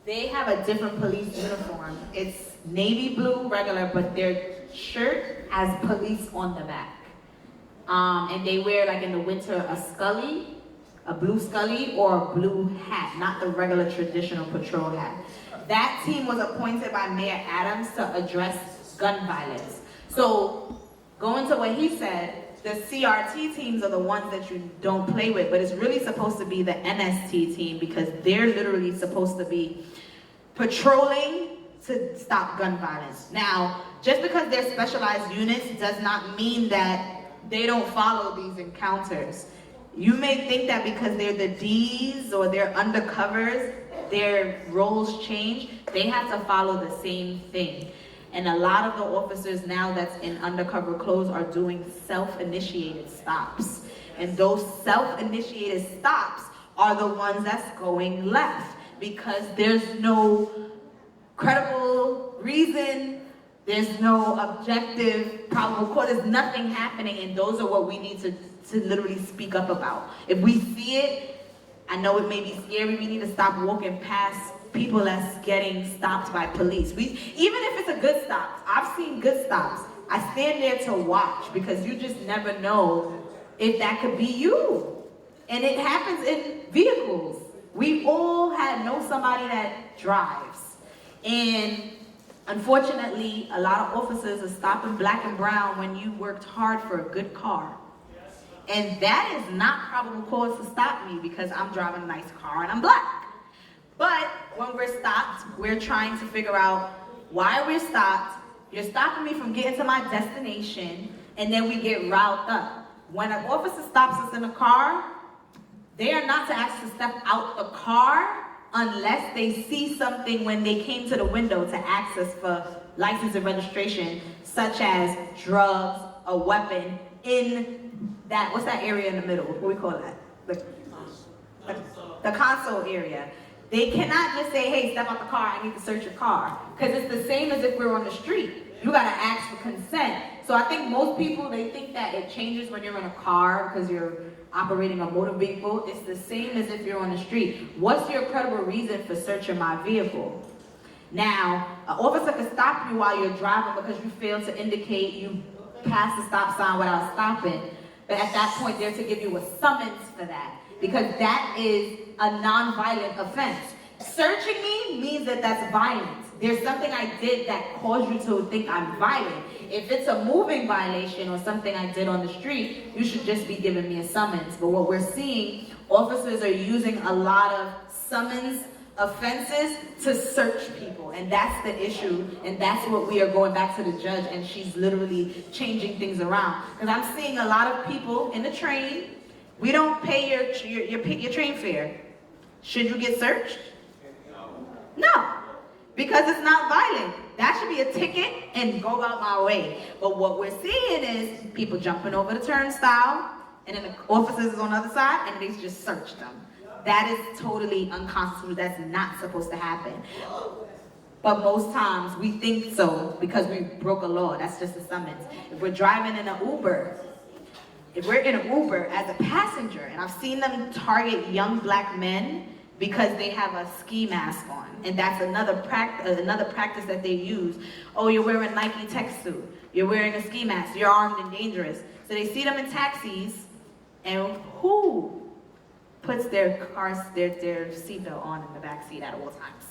they have a different police uniform. It's navy blue regular, but their shirt has police on the back. And they wear, like in the winter, a blue scully or a blue hat, not the regular traditional patrol hat. That team was appointed by Mayor Adams to address gun violence. So going to what he said, the CRT teams are the ones that you don't play with, but it's really supposed to be the NST team, because they're literally supposed to be patrolling to stop gun violence. Now, just because they're specialized units does not mean that they don't follow these encounters. You may think that because they're the Ds or they're undercovers, their roles change. They have to follow the same thing. And a lot of the officers now that's in undercover clothes are doing self-initiated stops. And those self-initiated stops are the ones that's going left, because there's no credible reason, there's no objective probable cause, there's nothing happening, and those are what we need to literally speak up about. If we see it, I know it may be scary, we need to stop walking past people that's getting stopped by police. Even if it's a good stop, I've seen good stops. I stand there to watch, because you just never know if that could be you. And it happens in vehicles. We all know somebody that drives. And unfortunately, a lot of officers are stopping black and brown when you worked hard for a good car. And that is not probable cause to stop me, because I'm driving a nice car and I'm black. But when we're stopped, we're trying to figure out why we're stopped. You're stopping me from getting to my destination, and then we get riled up. When an officer stops us in a car, they are not to ask us to step out the car unless they see something when they came to the window to ask us for license and registration, such as drugs, a weapon, in that, what's that area in the middle? What do we call that? The console area. They cannot just say, hey, step out the car, I need to search your car. Because it's the same as if we're on the street. You gotta ask for consent. So I think most people, they think that it changes when you're in a car because you're operating a motor vehicle. It's the same as if you're on the street. What's your credible reason for searching my vehicle? Now, an officer can stop you while you're driving because you failed to indicate you passed the stop sign without stopping. But at that point, they're to give you a summons for that, because that is a non-violent offense. Searching me means that that's violent. There's something I did that caused you to think I'm violent. If it's a moving violation or something I did on the street, you should just be giving me a summons. But what we're seeing, officers are using a lot of summons offenses to search people, and that's the issue, and that's what we are going back to the judge, and she's literally changing things around. Because I'm seeing a lot of people in the train, we don't pay your train fare. Should you get searched? No, because it's not violent. That should be a ticket and go out my way. But what we're seeing is people jumping over the turnstile, and then the officers is on the other side, and they just search them. That is totally unconstitutional. That's not supposed to happen. But most times we think so because we broke a law. That's just a summons. If we're driving in an Uber, if we're in an Uber as a passenger, and I've seen them target young black men because they have a ski mask on, and that's another practice that they use. Oh, you're wearing Nike tech suit. You're wearing a ski mask. You're armed and dangerous. So they see them in taxis, and who puts their seatbelt on in the back seat at all times?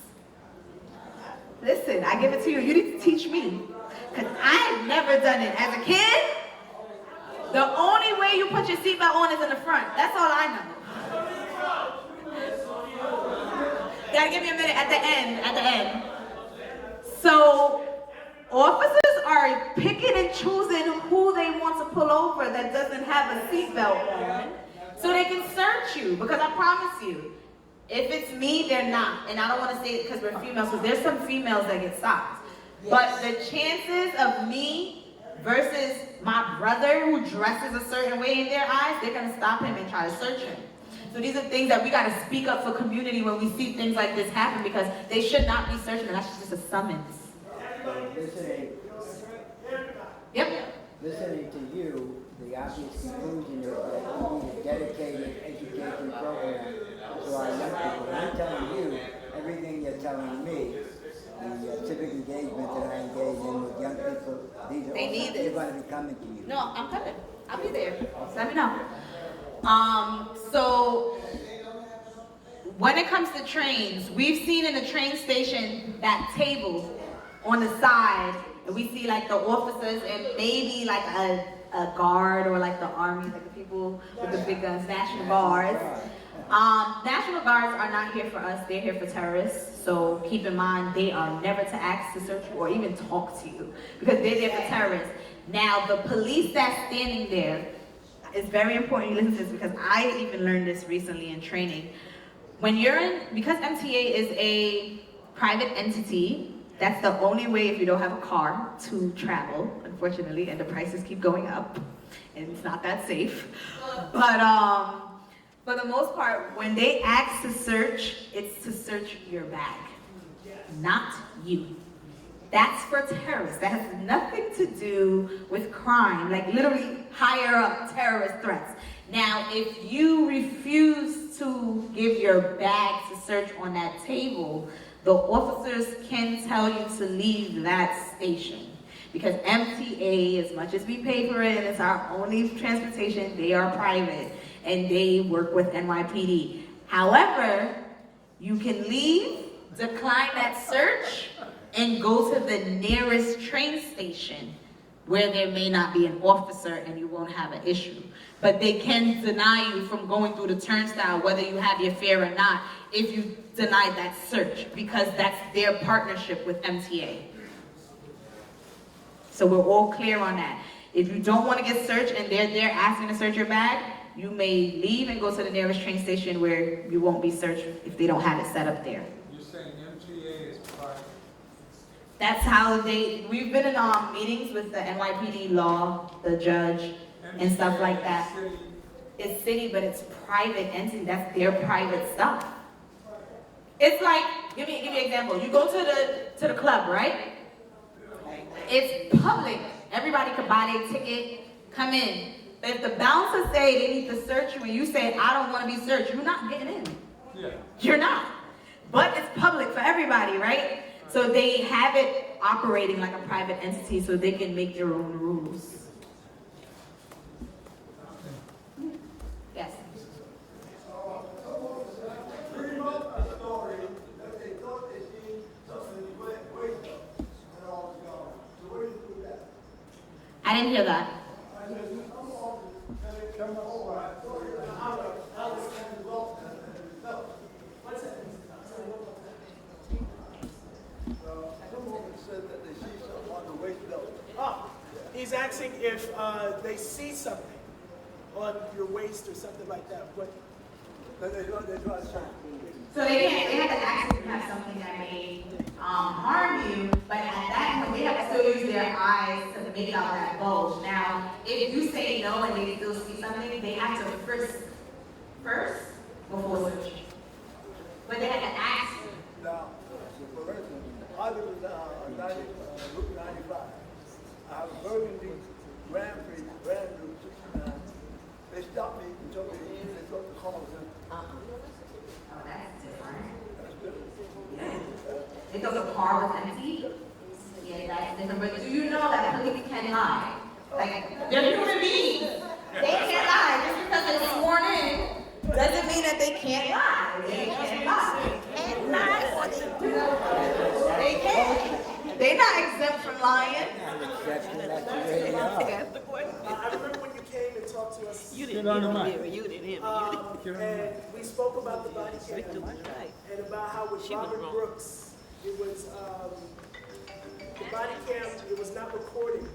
Listen, I give it to you. You need to teach me, because I've never done it. As a kid, the only way you put your seatbelt on is in the front. That's all I know. Gotta give me a minute at the end. So, officers are picking and choosing who they want to pull over that doesn't have a seatbelt on, so they can search you. Because I promise you, if it's me, they're not. And I don't want to say it because we're females, because there's some females that get stopped. Yes. But the chances of me versus my brother who dresses a certain way in their eyes, they're going to stop him and try to search him. So these are things that we got to speak up for community when we see things like this happen, because they should not be searching. That's just a summons. Listening to you, the obvious conclusion is that we need a dedicated education program to our young people. And I'm telling you everything you're telling me. The civic engagement that I engage in with young people, They need it. They're going to be coming to you. No, I'm coming. I'll be there. Just let me know. So when it comes to trains, we've seen in the train station that tables on the side, and we see like the officers and maybe like a guard or like the army, like the people with the big guns, National Guards. National Guards are not here for us, they're here for terrorists. So keep in mind, they are never to ask to search you or even talk to you, because they're there for terrorists. Now, the police that's standing there, it's very important you listen to this, because I even learned this recently in training. When you're because MTA is a private entity, that's the only way, if you don't have a car, to travel, unfortunately, and the prices keep going up, and it's not that safe. But for the most part, when they ask to search, it's to search your bag, not you. That's for terrorists. That has nothing to do with crime, like literally higher up terrorist threats. Now, if you refuse to give your bag to search on that table, the officers can tell you to leave that station. Because MTA, as much as we pay for it and it's our only transportation, they are private and they work with NYPD. However, you can leave, decline that search, and go to the nearest train station where there may not be an officer and you won't have an issue. But they can deny you from going through the turnstile, whether you have your fare or not, if you deny that search, because that's their partnership with MTA. So we're all clear on that. If you don't want to get searched and they're there asking to search your bag, you may leave and go to the nearest train station where you won't be searched if they don't have it set up there. You're saying MTA is private? That's how we've been in meetings with the NYPD law, the judge, and stuff like that. It's city, but it's private entity. That's their private stuff. It's like, give me an example. You go to the club, right? It's public. Everybody can buy their ticket, come in. But if the bouncers say they need to search you and you say, I don't want to be searched, you're not getting in. Yeah. You're not. But it's public for everybody, right? So they have it operating like a private entity so they can make their own rules. Yes. Pretty much the story that they thought they seen something went I didn't hear that. He's asking if they see something on your waist or something like that. What? So they have to actually have something that may harm you, but at that point they have to still use their eyes to make out that bulge. Now, if you say no and they still see something, they have to first before searching. But they have to ask. Now, for instance, I live in Route 95. I have a burgundy Grand Prix, brand new 69. They stopped me and told me they thought the car was in. Oh, that's different. That's different. Yeah. They thought the car was empty. Yeah, that's different. But do you know that police can lie? Like, they're human beings. They can't lie. Just because they're sworn in doesn't mean that they can't lie. They can't lie. Can't lie or they do. They can't. They're not exempt from lying. I remember when you came and talked to us. You didn't hear me. You didn't hear me. And we spoke about the body cam and about how with Robert Brooks, it was the body cam. It was not recording,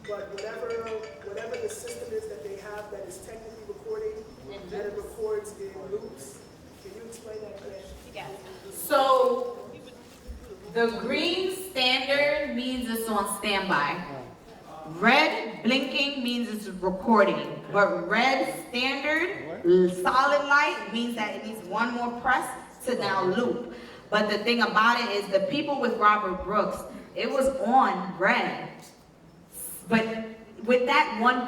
but whatever the system is that they have that is technically recording, that it records in loops. Can you explain that, Claire? So the green standard means it's on standby. Red blinking means it's recording, but red standard, solid light, means that it needs one more press to now loop. But the thing about it is the people with Robert Brooks, it was on red. But with that one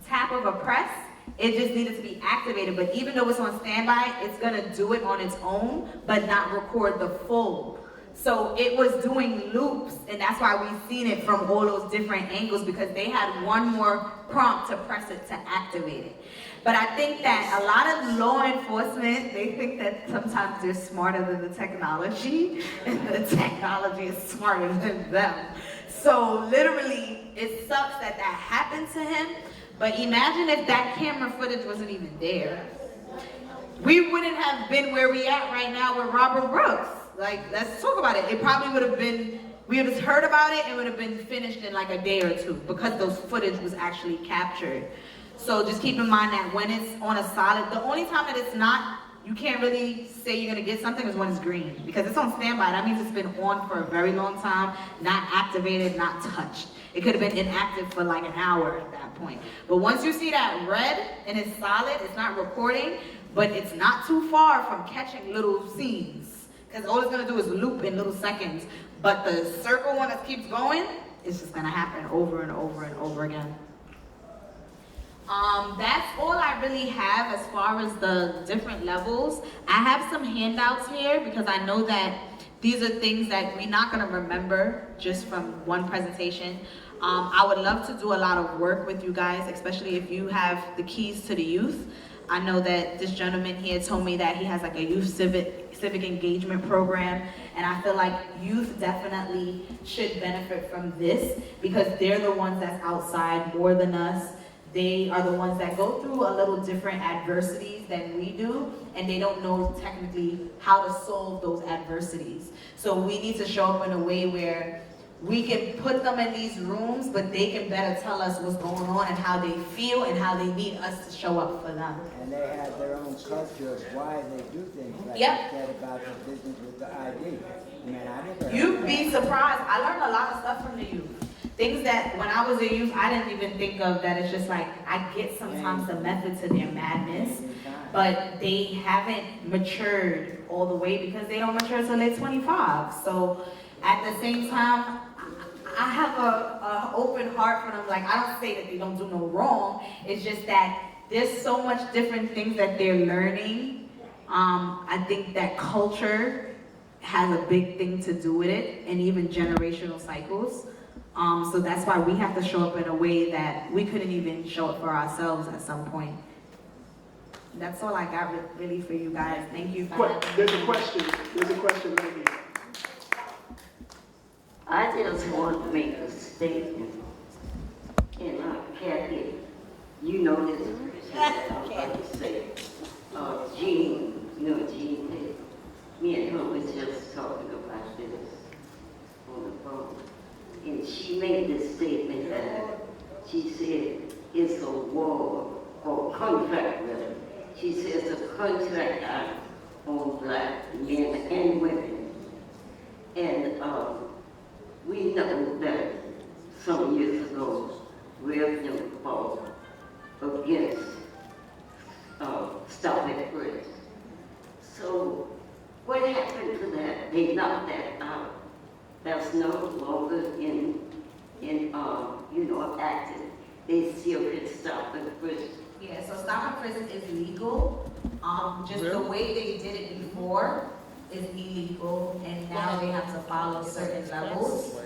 tap of a press, it just needed to be activated. But even though it's on standby, it's gonna do it on its own, but not record the full. So it was doing loops, and that's why we've seen it from all those different angles, because they had one more prompt to press it to activate it. But I think that a lot of law enforcement, they think that sometimes they're smarter than the technology, and the technology is smarter than them. So literally, it sucks that that happened to him, but imagine if that camera footage wasn't even there. We wouldn't have been where we at right now with Robert Brooks. Like, let's talk about it. It probably would have been, we would have heard about it and would have been finished in like a day or two because those footage was actually captured. So just keep in mind that when it's on a solid, the only time that it's not, you can't really say you're gonna get something is when it's green, because it's on standby. That means it's been on for a very long time, not activated, not touched. It could have been inactive for like an hour at that point. But once you see that red and it's solid, it's not recording, but it's not too far from catching little scenes. Because all it's gonna do is loop in little seconds. But the circle one that keeps going, it's just gonna happen over and over and over again. That's all I really have as far as the different levels. I have some handouts here because I know that these are things that we're not gonna remember just from one presentation. I would love to do a lot of work with you guys, especially if you have the keys to the youth. I know that this gentleman here told me that he has like a youth civic engagement program, and I feel like youth definitely should benefit from this because they're the ones that's outside more than us. They are the ones that go through a little different adversities than we do, and they don't know technically how to solve those adversities. So we need to show up in a way where we can put them in these rooms, but they can better tell us what's going on and how they feel and how they need us to show up for them. And they have their own culture of why they do things, like Yep. you said about the business with the ID. I mean, I never You'd be surprised. I learned a lot of stuff from the youth. Things that when I was a youth, I didn't even think of that. It's just like, I get sometimes the method to their madness, but they haven't matured all the way because they don't mature until they're 25. So at the same time, I have a open heart for them. Like, I don't say that they don't do no wrong. It's just that there's so much different things that they're learning. I think that culture has a big thing to do with it, and even generational cycles. So that's why we have to show up in a way that we couldn't even show up for ourselves at some point. That's all I got really for you guys. Thank you for There's a question right here. I just want to make a statement. And Kathy, you know this person that I'm about to say. Jean, you know Jean did. Me and her was just talking about this on the phone. And she made this statement that she said it's a war or contract rather. She says it's a contract on black men and women. And we know that some years ago, Reverend fought against Stop at First. So what happened to that? They knocked that out. That's no longer in active. They still can stop at first. Yeah, so stop and frisk is legal. Just the way they did it before is illegal, and now they have to follow certain levels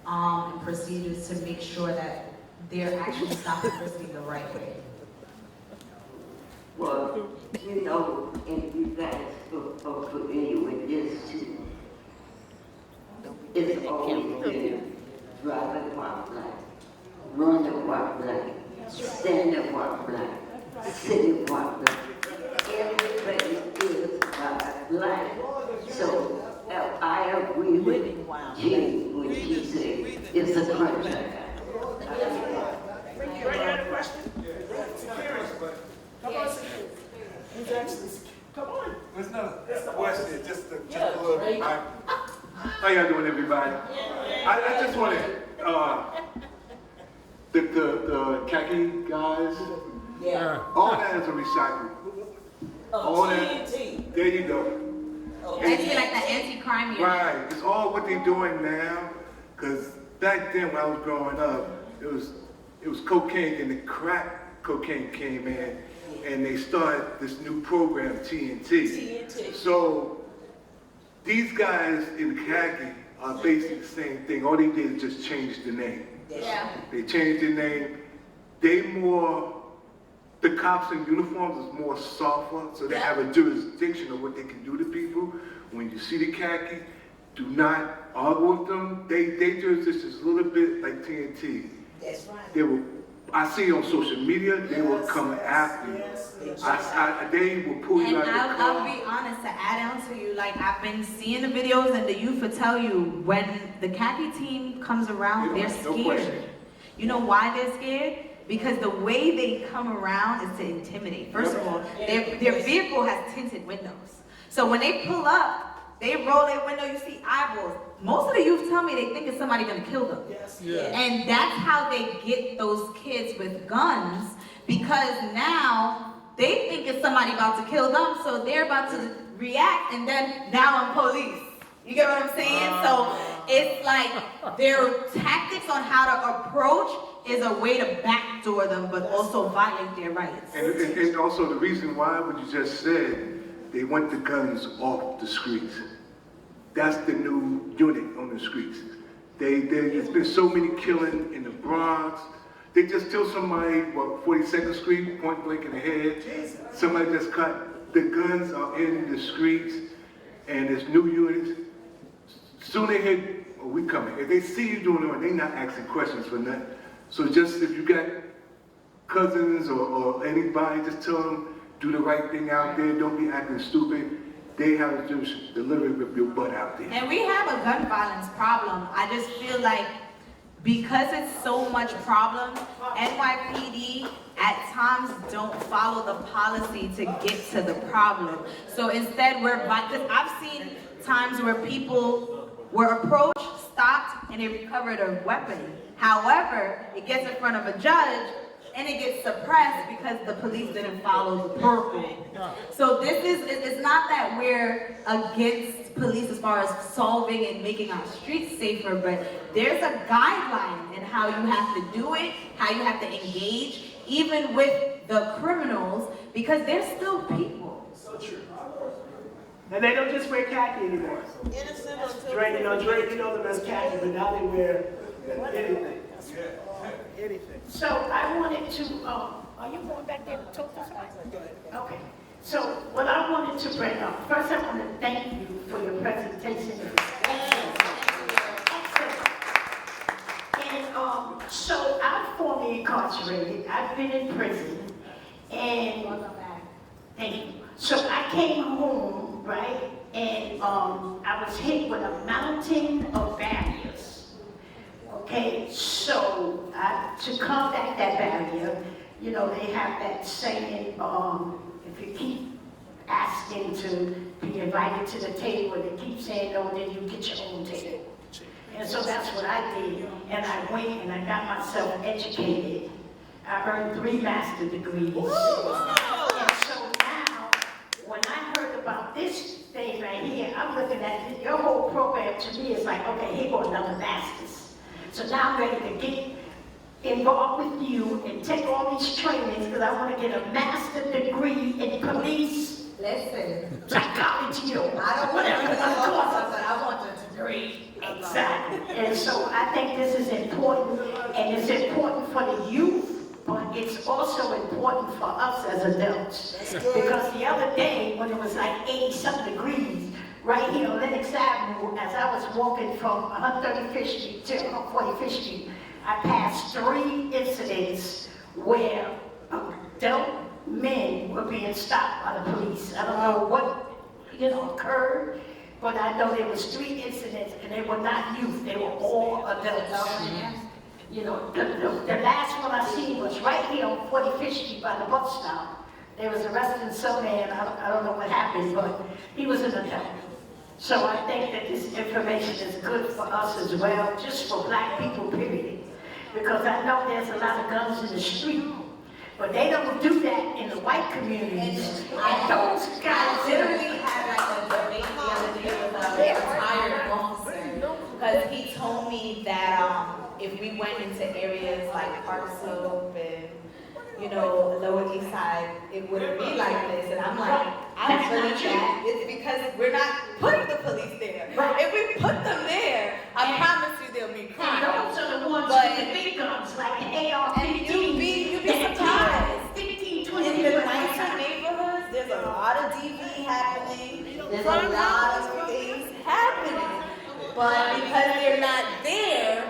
and procedures to make sure that they're actually stop and frisking the right way. Well, and you guys are familiar with this too. It's always been driving while black, running while black, standing while black, sitting while black. Everybody is black. So I agree with Jean when she said it's a contract. Frank, you had a question? Come on, security. Who's actually, come on. It's not a question, just a little bit. How y'all doing, everybody? I just wanted, the khaki guys, all that is a recycle. All that, there you go. That's like the anti-crime unit. Right, it's all what they're doing now, because back then when I was growing up, it was cocaine, and the crack cocaine came in, and they started this new program, TNT. So these guys in khaki are basically the same thing. All they did is just change the name. Yeah. They changed the name. The cops in uniforms is more softer, so they have a jurisdiction of what they can do to people. When you see the khaki, do not argue with them. They jurisdiction is a little bit like TNT. That's right. I see on social media, they will come after you. They will pull you out the car. I'll be honest, to add on to you, like I've been seeing the videos and the youth will tell you when the khaki team comes around, they're scared. You know why they're scared? Because the way they come around is to intimidate. First of all, their vehicle has tinted windows. So when they pull up, they roll their window, you see eyeballs. Most of the youth tell me they think it's somebody gonna kill them. Yes. Yeah. And that's how they get those kids with guns, because now they think it's somebody about to kill them, so they're about to react, and then now I'm police. You get what I'm saying? So it's like their tactics on how to approach is a way to backdoor them, but also violate their rights. And also the reason why, what you just said, they want the guns off the streets. That's the new unit on the streets. There's been so many killing in the Bronx. They just killed somebody, 42nd Street, point blank in the head. Somebody just cut. The guns are in the streets, and there's new units. Soon they hit, we coming. If they see you doing it, they're not asking questions for nothing. So just if you got cousins or anybody, just tell them, do the right thing out there, don't be acting stupid. They have to just deliver your butt out there. And we have a gun violence problem. I just feel like because it's so much problem, NYPD at times don't follow the policy to get to the problem. So instead because I've seen times where people were approached, stopped, and they recovered a weapon. However, it gets in front of a judge, and it gets suppressed because the police didn't follow the protocol. So it's not that we're against police as far as solving and making our streets safer, but there's a guideline in how you have to do it, how you have to engage, even with the criminals, because they're still people. So true. And they don't just wear khaki anymore. Innocent until Drake, you know them as khaki, but now they wear anything. Anything. So I wanted to, are you going back there to talk to somebody? Go ahead. Okay. So what I wanted to bring up, first I want to thank you for your presentation. Excellent. And so I formerly incarcerated. I've been in prison. And thank you. So I came home, right? And I was hit with a mountain of barriers. Okay, so to combat that barrier, you know, they have that saying, if you keep asking to be invited to the table, they keep saying no, then you get your own table. And so that's what I did. And I went and I got myself educated. I earned 3 master's degrees. And so now, when I heard about this thing right here, I'm looking at it, your whole program to me is like, okay, here go another master's. So now I'm ready to get involved with you and take all these trainings because I want to get a master's degree in police. Listen. Psychology or whatever. But I want the degree. Exactly. And so I think this is important, and it's important for the youth, but it's also important for us as adults. Because the other day, when it was like 80-something degrees, right here on Lenox Avenue, as I was walking from 135th Street to 45th Street, I passed 3 incidents where adult men were being stopped by the police. I don't know what, occurred, but I know there was 3 incidents, and they were not youth, they were all adults. You know, the last one I seen was right here on 45th Street by the bus stop. They was arresting some man, I don't know what happened, but he was an adult. So I think that this information is good for us as well, just for black people, period. Because I know there's a lot of guns in the street, but they don't do that in the white communities. And those guys literally had like a debate the other day with a retired officer, because he told me that if we went into areas like Park Slope and Lower East Side, it wouldn't be like this. And I'm like, I don't believe that. It's because we're not putting the police there. Right. If we put them there, I promise you there'll be crime. And those are the ones with the big guns, like the AR-15. You'd be surprised. 15, 20 In the nicer neighborhoods, there's a lot of DV happening. There's a lot of things happening. But because they're not there,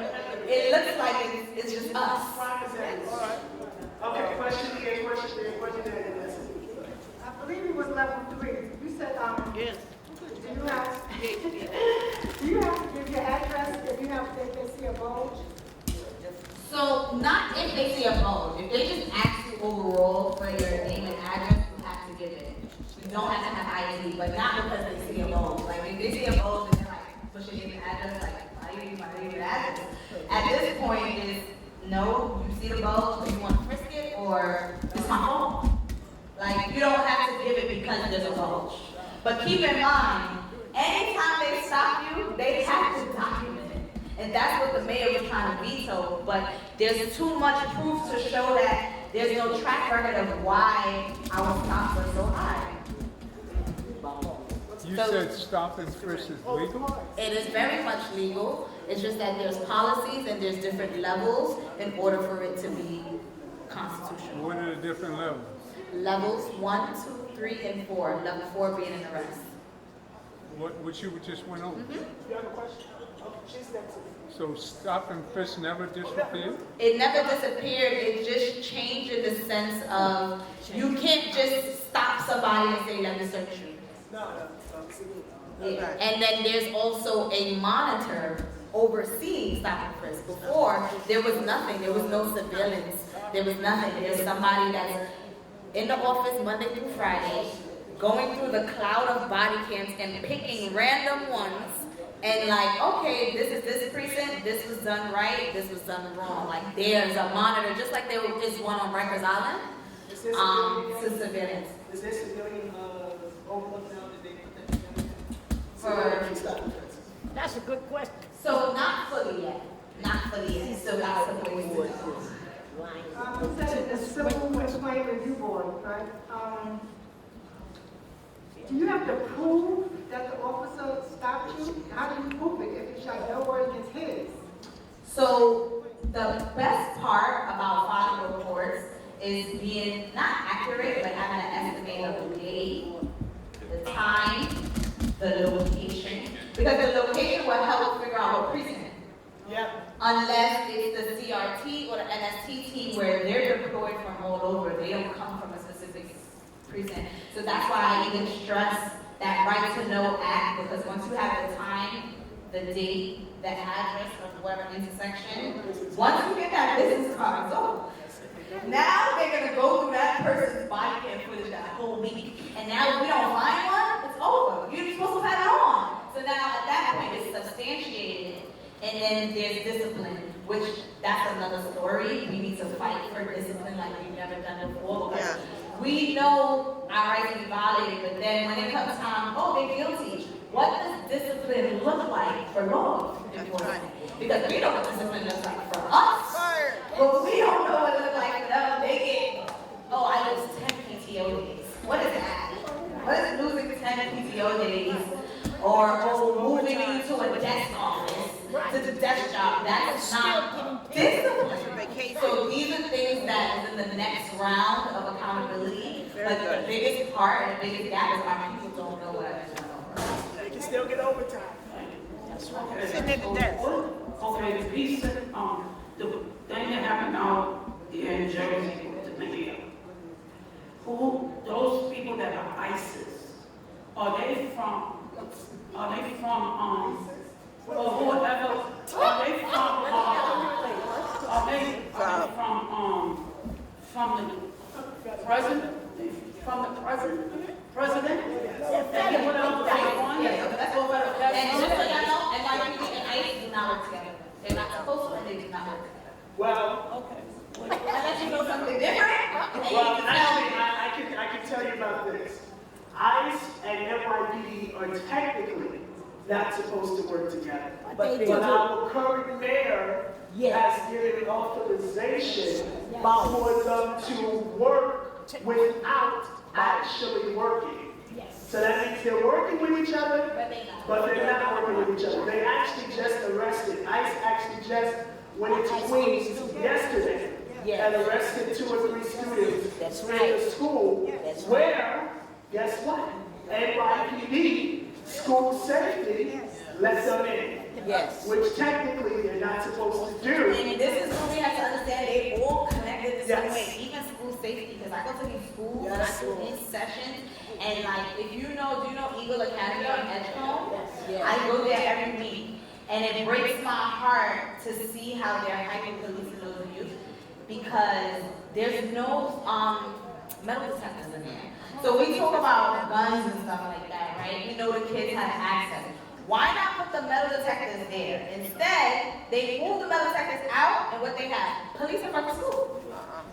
it looks like it's just us. Okay, question here, question there, question there. I believe it was level 3. You said, Yes. do you have to give your address if they see a bulge? So not if they see a bulge. If they just ask you overall for your name and address, you have to give it. You don't have to have ID, but not because they see a bulge. Like if they see a bulge and they're like, push your name and address, like, why you need my name and address? At this point is, no, you see the bulge, do you want to frisk it, or it's my phone? Like, you don't have to give it because there's a bulge. But keep in mind, anytime they stop you, they have to document it. And that's what the mayor was trying to veto, but there's too much proof to show that there's no track record of why our stops are so high. You said stop and frisk is legal? It is very much legal. It's just that there's policies and there's different levels in order for it to be constitutional. What are the different levels? Levels 1, 2, 3, and 4. Level 4 being an arrest. What you just went over? You have a question? Okay, she's next. So stop and frisk never disappeared? It never disappeared. It just changed in the sense of you can't just stop somebody and say, let me search you. No. Yeah. And then there's also a monitor overseeing stop and frisk. Before, there was nothing. There was no surveillance. There was nothing. There's somebody that's in the office Monday through Friday, going through the cloud of body cams and picking random ones and like, okay, this is this precinct, this was done right, this was done wrong. Like there's a monitor, just like there is one on Rikers Island. Is there surveillance. Is there civilian overlook now that they put that together? That's a good question. So not fully yet. Not fully yet. So that's the way to go. You said it's a civil complaint review board, right? Do you have to prove that the officer stopped you? How do you prove it if you shot no word against his? So the best part about filing reports is being not accurate, but having an estimate of the date, the time, the location. Because the location will help figure out what precinct. Yeah. Unless it's the CRT or the NST team where they're precinct. So that's why I even stress that right to know act, because once you have the time, the date, the address of whatever intersection, once you get that business card, it's over. Now they're gonna go through that person's body cam footage that whole week, and now if we don't find one, it's over. You're supposed to have it on. So now at that point, it's substantiated, and then there's discipline, which that's another story. We need to fight for discipline like we've never done before. Because we know our rights to be violated, but then when it comes time, oh, they're guilty. What does discipline look like for law enforcement? Because we know what discipline looks like for us, but we don't know what it looks like for them. They get, oh, I lose 10 PTO days. What is that? What is losing 10 PTO days? Or moving you to a desk office, to the desk job? That's not discipline. So these are things that is in the next round of accountability. But the biggest part and the biggest gap is our people don't know what it is. They can still get overtime. Sitting at the desk. Okay, the piece of, the thing that happened out here in Jersey with the mayor. Those people that are ISIS, are they from, or whatever, are they from the president? From the president? And what else was they on? That's what we're, and just so y'all know, NYPD and ICE do not work together. They're not supposed to, and they do not work together. Well, Unless you know something different. well, actually, I can tell you about this. ICE and NYPD are technically not supposed to work together. But our current mayor has given authorization for them to work without actually working. So that means they're working with each other, but they're not working with each other. They actually just arrested, ICE actually just went into Queens yesterday and arrested 2 or 3 students in the school where, guess what? NYPD, school safety, let them in. Yes. Which technically they're not supposed to do. And this is what we have to understand. They all connected the same way. Even school safety, because I go to these schools and I do these sessions, and like, if you know, do you know Eagle Academy on Edgecombe? I go there every week, and it breaks my heart to see how they're hyper-policing those youth, because there's no metal detectors in there. So we talk about guns and stuff like that, right? We know the kids have access. Why not put the metal detectors there? Instead, they move the metal detectors out, and what they have? Police in front of school.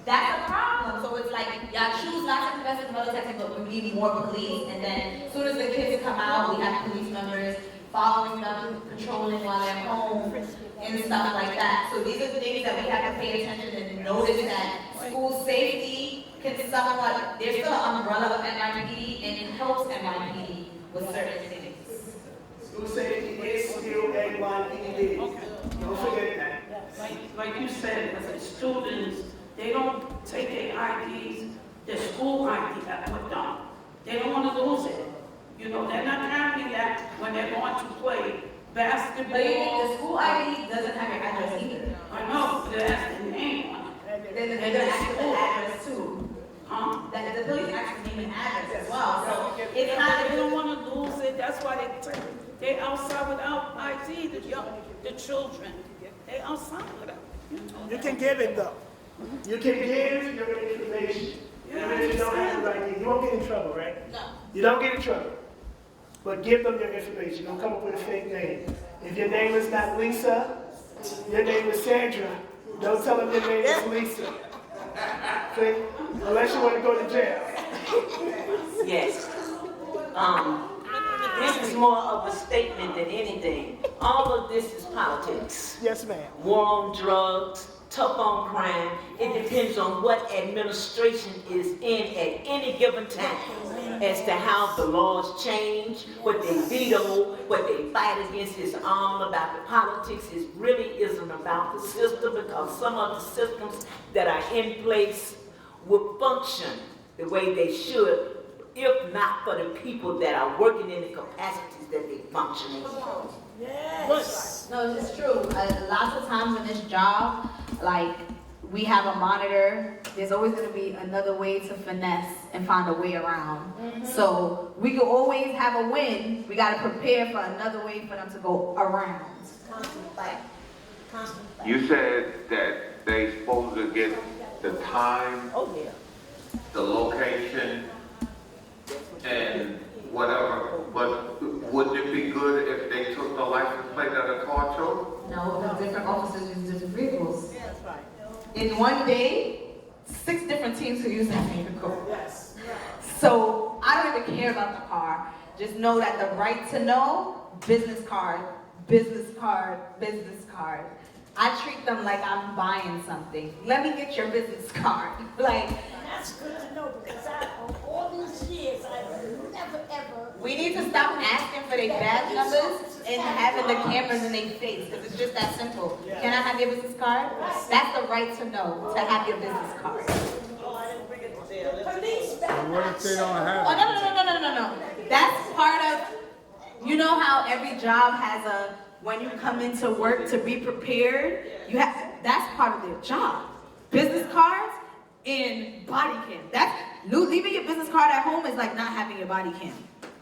That's a problem. So it's like, y'all choose not to invest in metal detectors, but we need more police. And then as soon as the kids come out, we have police members following them, patrolling while they're home, and stuff like that. So these are the things that we have to pay attention and notice that school safety can somewhat, there's still an umbrella of NYPD, and it helps NYPD with certain things. School safety is still NYPD. Don't forget that. Like you said, as the students, they don't take their IDs, their school ID that put down. They don't want to lose it. You know, they're not carrying that when they're going to play basketball. But you think the school ID doesn't have your address either? I know, but it has the name on it. Then they're going to ask for the address too. That the police ask for name and address as well. So it's kind of, they don't want to lose it. That's why they're outside without ID, the children. They're outside without. You can give it though. You can give your information. Even if you don't have the ID, you won't get in trouble, right? No. You don't get in trouble. But give them your information. Don't come up with a fake name. If your name is not Lisa, your name is Sandra. Don't tell them your name is Lisa. See? Unless you want to go to jail. Yes. This is more of a statement than anything. All of this is politics. Yes, ma'am. War on drugs, tough on crime. It depends on what administration is in at any given time as to how the laws change, what they veto, what they fight against. Is all about the politics. It really isn't about the system, because some of the systems that are in place will function the way they should, if not for the people that are working in the capacities that they function in. yes. No, it's true. Lots of times in this job, like, we have a monitor. There's always going to be another way to finesse and find a way around. So we can always have a win. We got to prepare for another way for them to go around. Constant fight. Constant fight. You said that they supposed to get the time, Oh, yeah. the location, and whatever, but wouldn't it be good if they took the license plate of the car too? No, because different officers use different vehicles. Yeah, that's right. In one day, 6 different teams could use that vehicle. Yes. So I don't even care about the car. Just know that the right to know, business card, business card, business card. I treat them like I'm buying something. Let me get your business card. Like, That's good to know because all these years, I've never ever. we need to stop asking for their badge numbers and having the cameras in their face, because it's just that simple. Can I have your business card? That's the right to know, to have your business card. Police And what if they don't have Oh, it? no. That's part of, you know how every job has a, when you come into work to be prepared, you have, that's part of their job. Business cards and body cam. That's, leaving your business card at home is like not having your body cam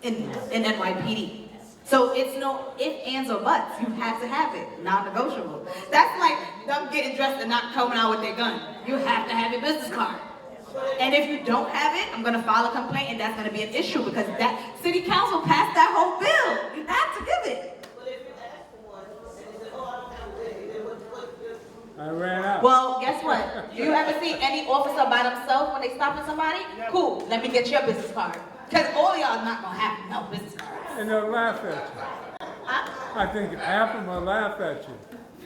in NYPD. So it's no ifs, ands, or buts. You have to have it, non-negotiable. That's like them getting dressed and not coming out with their gun. You have to have your business card. And if you don't have it, I'm going to file a complaint, and that's going to be an issue because that city council passed that whole bill. You have to give it. I ran out. Well, guess what? Do you ever see any officer by themselves when they stopping somebody? Cool, let me get your business card. Because all of y'all not going to have no business cards. And they'll laugh at you. I think half of them will laugh at you.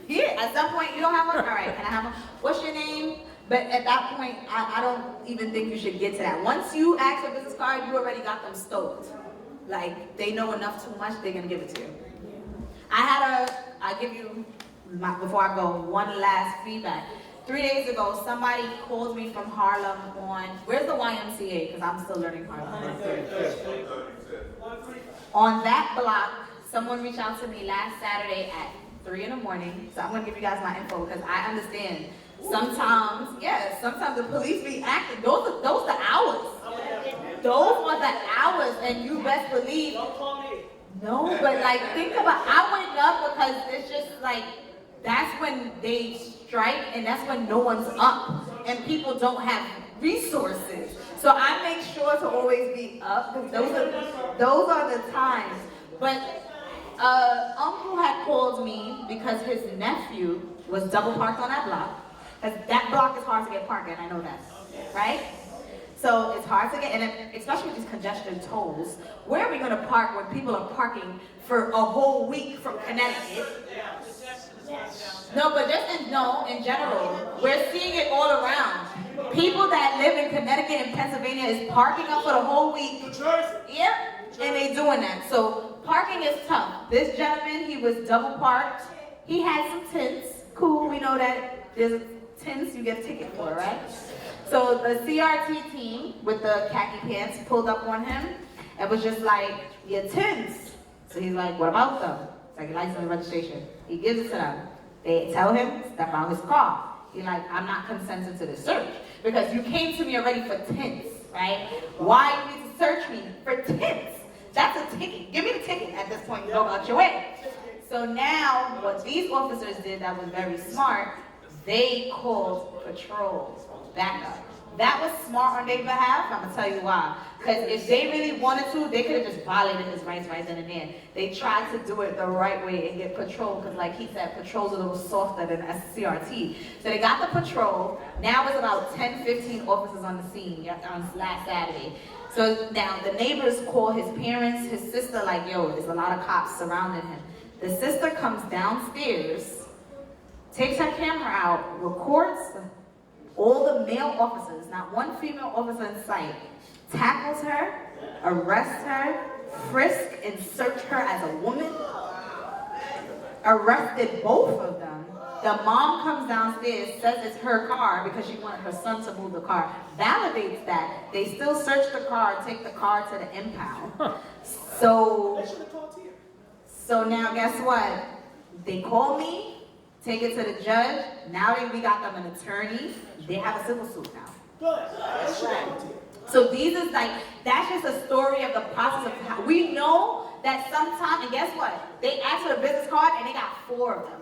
Yeah, at some point you don't have one? All right, can I have one? What's your name? But at that point, I don't even think you should get to that. Once you ask for a business card, you already got them stoked. Like, they know enough too much, they're going to give it to you. I give you, before I go, one last feedback. 3 days ago, somebody called me from Harlem on, where's the YMCA? Because I'm still learning Harlem. On that block, someone reached out to me last Saturday at 3 in the morning. So I'm going to give you guys my info because I understand. Sometimes the police be acting. Those are the hours. Those are the hours, and you best believe. Don't call me. No, but like think about. I wake up because it's just like that's when they strike, and that's when no one's up, and people don't have resources. So I make sure to always be up. Those are the times. But uncle had called me because his nephew was double parked on that block. That block is hard to get parked in, I know that, right? So it's hard to get, and especially with these congestion tolls, where are we going to park when people are parking for a whole week from Connecticut? No, but in general, we're seeing it all around. People that live in Connecticut and Pennsylvania is parking up for the whole week. Yep, and they doing that. So parking is tough. This gentleman, he was double parked. He had some tints. Cool, we know that there's tints you get a ticket for, right? So the CRT team with the khaki pants pulled up on him and was just like, your tints. So he's like, what about them? It's like license and registration. He gives it to them. They tell him, step out his car. He's like, I'm not consenting to the search because you came to me already for tints, right? Why you need to search me for tints? That's a ticket. Give me the ticket at this point and go about your way. So now what these officers did that was very smart, they called patrol backup. That was smart on their behalf. I'm going to tell you why. Because if they really wanted to, they could have just violated his rights right then and there. They tried to do it the right way and get patrol, because like he said, patrol's a little softer than CRT. So they got the patrol. Now it's about 10, 15 officers on the scene on last Saturday. So now the neighbors call his parents, his sister, like, yo, there's a lot of cops surrounding him. The sister comes downstairs, takes her camera out, records all the male officers, not one female officer in sight, tackles her, arrests her, frisk and search her as a woman, arrested both of them. The mom comes downstairs, says it's her car because she wanted her son to move the car, validates that. They still search the car, take the car to the impound. So now guess what? They call me, take it to the judge. Now we got them an attorney. They have a civil suit now. Good. That's right. So these is like, that's just a story of the process of how, we know that sometimes, and guess what? They asked for a business card and they got 4 of them.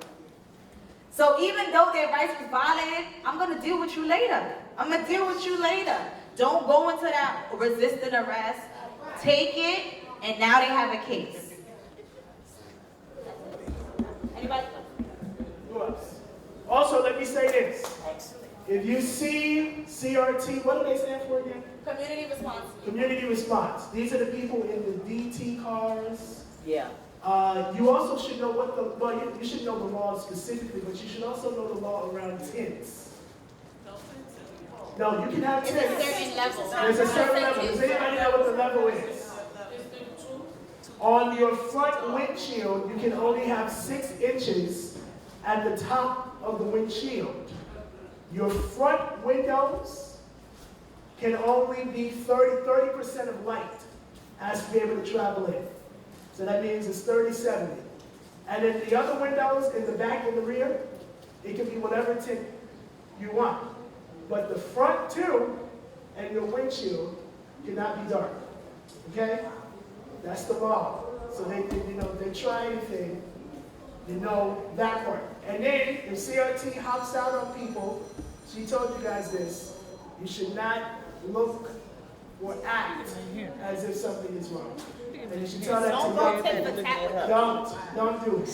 So even though their rights was violated, I'm gonna deal with you later. I'm gonna deal with you later. Don't go into that resisted arrest. Take it, and now they have a case. Anybody? Who else? Also, let me say this. If you see CRT, what do they stand for again? Community response. Community response. These are the people in the DT cars. Yeah. You also should know what the, well, you should know the law specifically, but you should also know the law around tents. No, you can have tents. There's a certain level. There's a certain level. Does anybody know what the level is? On your front windshield, you can only have 6 inches at the top of the windshield. Your front windows can only be 30% of light has to be able to travel in. So that means it's 30/70. And then the other windows in the back and the rear, it can be whatever tint you want. But the front too and your windshield cannot be dark. Okay? That's the law. So they try anything, that part. And then if CRT hops out on people, she told you guys this, you should not look or act as if something is wrong. And you should tell that to them. Don't do it.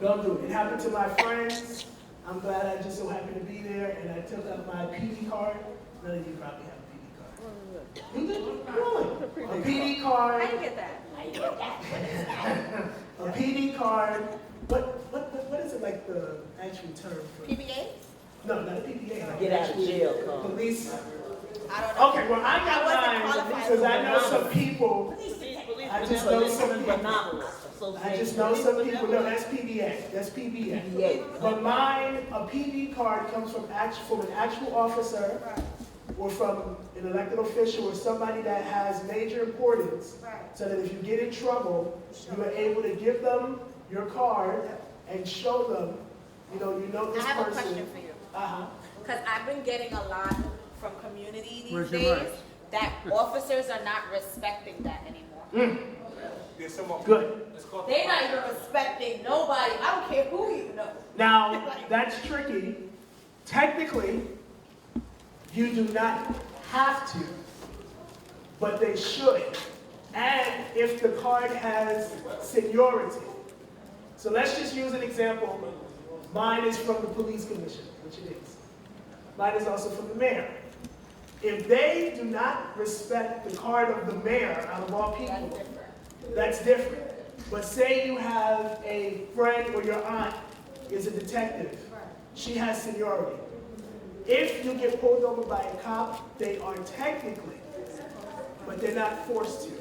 Don't do it. It happened to my friends. I'm glad I just so happened to be there, and I took out my PD card. None of you probably have a PD card. You did? Really? A PD card. I didn't get that. A PD card. What is it like the actual term for? PBA? No, not a PBA. Like Get out of jail card. Police. I don't know. Okay, well I got mine because I know some people. I just know some people. I just know some people. No, that's PBA. That's PBA. But mine, a PD card comes from an actual officer, or from an elected official, or somebody that has major importance, so that if you get in trouble, you are able to give them your card and show them, you know this person. I have a question for you. Because I've been getting a lot from community these days that officers are not respecting that anymore. Good. They're not even respecting nobody. I don't care who you know. Now, that's tricky. Technically, you do not have to, but they should. And if the card has seniority. So let's just use an example. Mine is from the police commission, which it is. Mine is also from the mayor. If they do not respect the card of the mayor out of all people, that's different. But say you have a friend or your aunt is a detective. She has seniority. If you get pulled over by a cop, they are technically, but they're not forced to.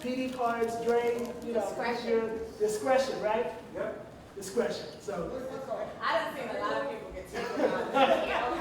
PD cards drain, your discretion, right? Yep. Discretion. So. I don't think a lot of people get taken out.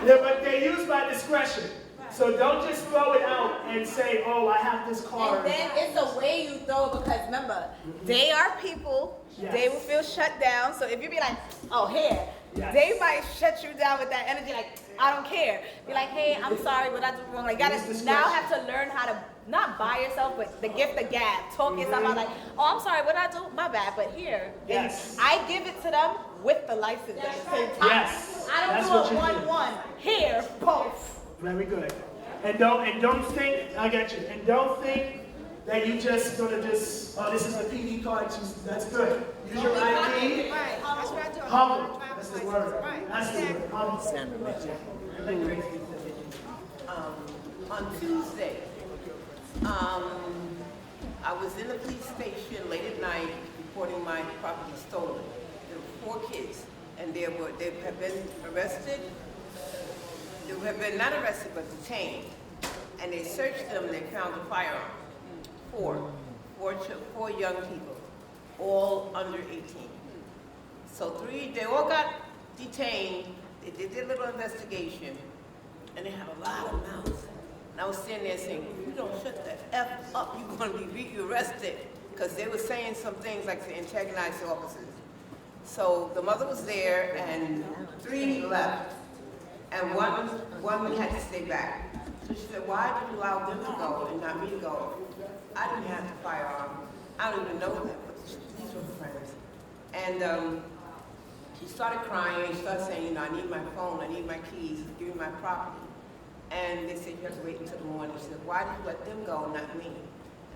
Yeah, but they're used by discretion. So don't just throw it out and say, oh, I have this card. And then it's the way you throw it, because remember, they are people. Yes. They will feel shut down. So if you be like, oh, here, Yes. they might shut you down with that energy, like, I don't care. Be like, hey, I'm sorry, what I do wrong. Like, gotta now have to learn how to not buy yourself, but the gift of gab. Talk yourself out like, oh, I'm sorry, what I do? My bad. But here, Yes. I give it to them with the license at the same time. Yes. I don't That's do what it you do. 1-1. Here, both. Very good. And don't think, I got you. And don't think that you just gonna oh, this is the PD card. That's good. Use your ID. Humble. That's the word. That's the word. Humble. On Tuesday, I was in the police station late at night reporting my property stolen. There were 4 kids, and they have been arrested. They have been not arrested, but detained. And they searched them, and they found a firearm. 4 young people, all under 18. So they all got detained. They did their little investigation, and they had a lot of mouths. And I was sitting there saying, if you don't shut the F up, you're going to be arrested. Because they were saying some things like to antagonize the officers. So the mother was there and 3 left, and one had to stay back. So she said, why did you allow them to go and not me to go? I didn't have the firearm. I don't even know them, but these were friends. And she started crying, she started saying, you know, I need my phone, I need my keys, give me my property. And they said, you have to wait until the morning. She said, why did you let them go, not me?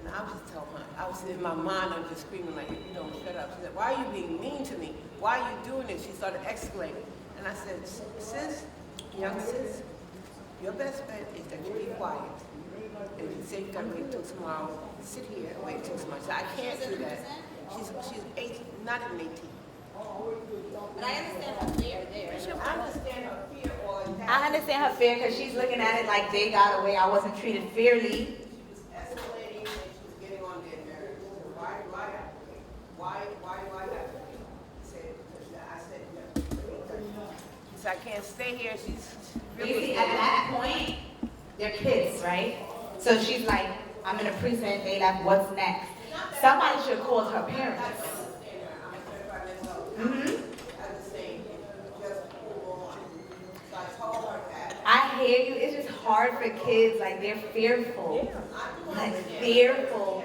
And I was just telling her, I was in my mind, I was just screaming like, if you don't shut up. She said, why are you being mean to me? Why are you doing this? She started escalating. And I said, sis, young sis, your best bet is that you be quiet. And if you say you gotta wait until tomorrow, sit here and wait until tomorrow. She said, I can't do that. She's 18, not even 18. But I understand her fear there. I understand her fear or I understand her fear because she's looking at it like they got away. I wasn't treated fairly. escalating and she was getting on their nerves. Why do I have to wait? Why do I have to wait? I said, no. She said, I can't stay here. She's You see, at that point, they're kids, right? So she's like, I'm in a precinct, they left, what's next? Somebody should have called her parents. I hear you, it's just hard for kids, like they're fearful. Like fearful.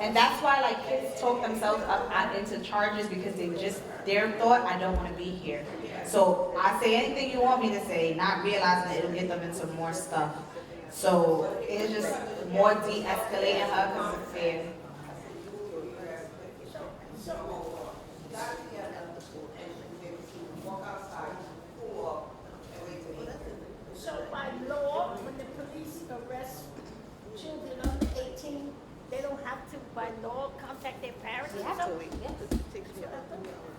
And that's why like kids talk themselves up into charges because their thought, I don't want to be here. So I say anything you want me to say, not realizing it'll get them into more stuff. So it's just more de-escalating her because of fear. So by law, when the police arrest children under 18, they don't have to, by law, contact their parents? They have to.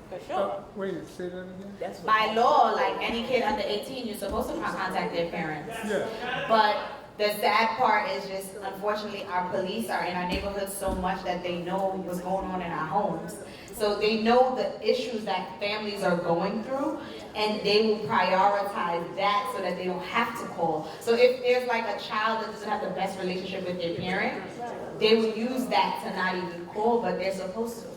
For sure. Wait, say that again? By law, like any kid under 18, you're supposed to contact their parents. Yeah. But the sad part is just, unfortunately, our police are in our neighborhoods so much that they know what's going on in our homes. So they know the issues that families are going through, and they will prioritize that so that they don't have to call. So if there's like a child that doesn't have the best relationship with their parent, they will use that to not even call, but they're supposed to.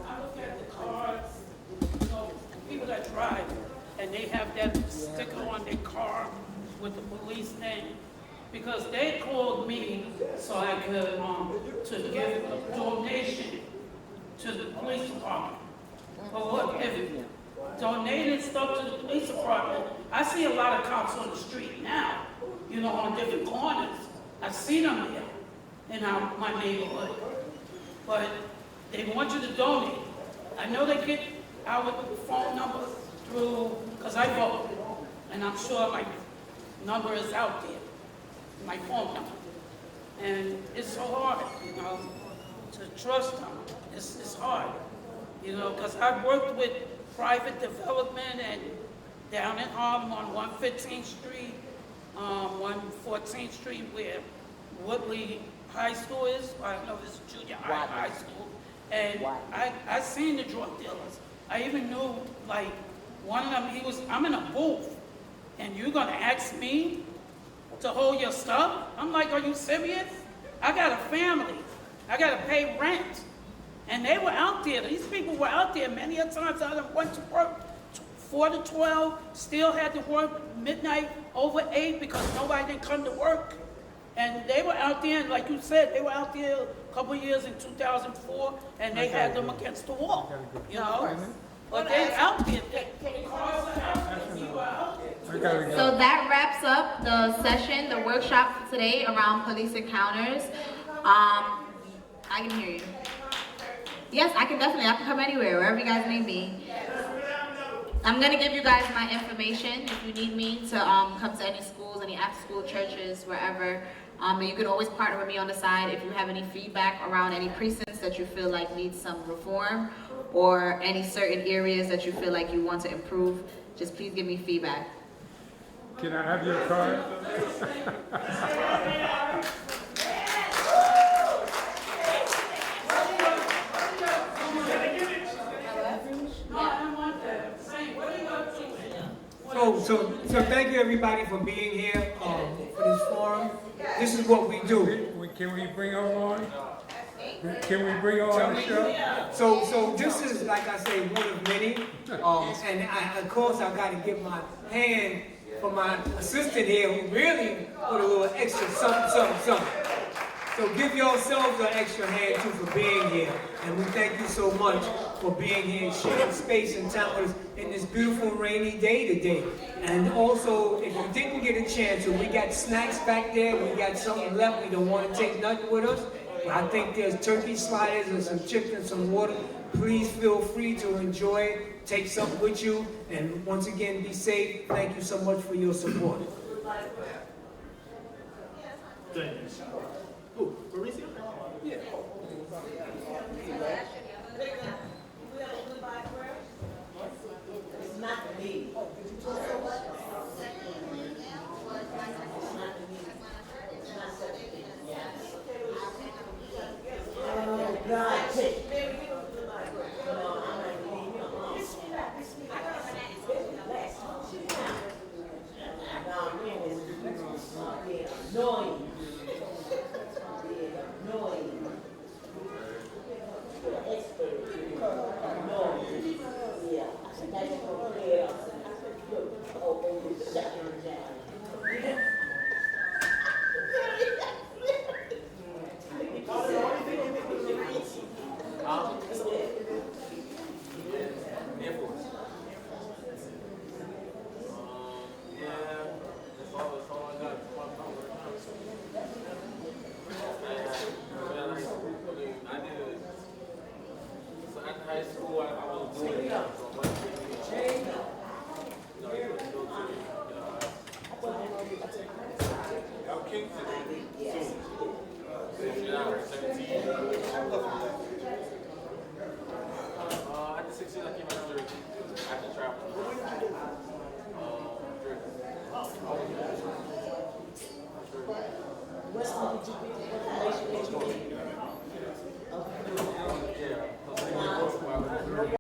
I look at the cards, you know, people that drive, and they have that sticker on their car with the police name, because they called me so I could, to give a donation to the police department. For what, if donating stuff to the police department, I see a lot of cops on the street now, you know, on different corners. I see them there in my neighborhood. But they want you to donate. I know they get our phone number through, because I vote, and I'm sure my number is out there, my phone number. And it's so hard, you know, to trust them. It's hard, you know, because I've worked with private development and down in Harlem on 115th Street, 114th Street, where Woodley High School is. I don't know if it's junior high school. And I seen the drug dealers. I even knew, like, one of them, I'm in a booth, and you're gonna ask me to hold your stuff? I'm like, are you serious? I got a family. I gotta pay rent. And they were out there, these people were out there many a times. I went to work 4 to 12, still had to work midnight over 8 because nobody didn't come to work. And they were out there, and like you said, they were out there a couple of years in 2004, and they had them against the wall, you know? But they're out there. So that wraps up the session, the workshop for today around police encounters. I can hear you. Yes, I can come anywhere, wherever you guys may be. I'm gonna give you guys my information if you need me to come to any schools, any after-school churches, wherever. And you can always partner with me on the side if you have any feedback around any precincts that you feel like need some reform, or any certain areas that you feel like you want to improve. Just please give me feedback. Can I have your card? So thank you everybody for being here for this forum. This is what we do. Can we bring her on? Can we bring her on the show? So this is, like I say, one of many. And of course I got to give my hand for my assistant here who really put a little extra something. So give yourselves an extra hand too for being here. And we thank you so much for being here and sharing space and time with us in this beautiful rainy day today. And also, if you didn't get a chance, so we got snacks back there, we got something left, we don't want to take nothing with us. But I think there's turkey sliders and some chips and some water. Please feel free to enjoy it, take something with you, and once again, be safe. Thank you so much for your support.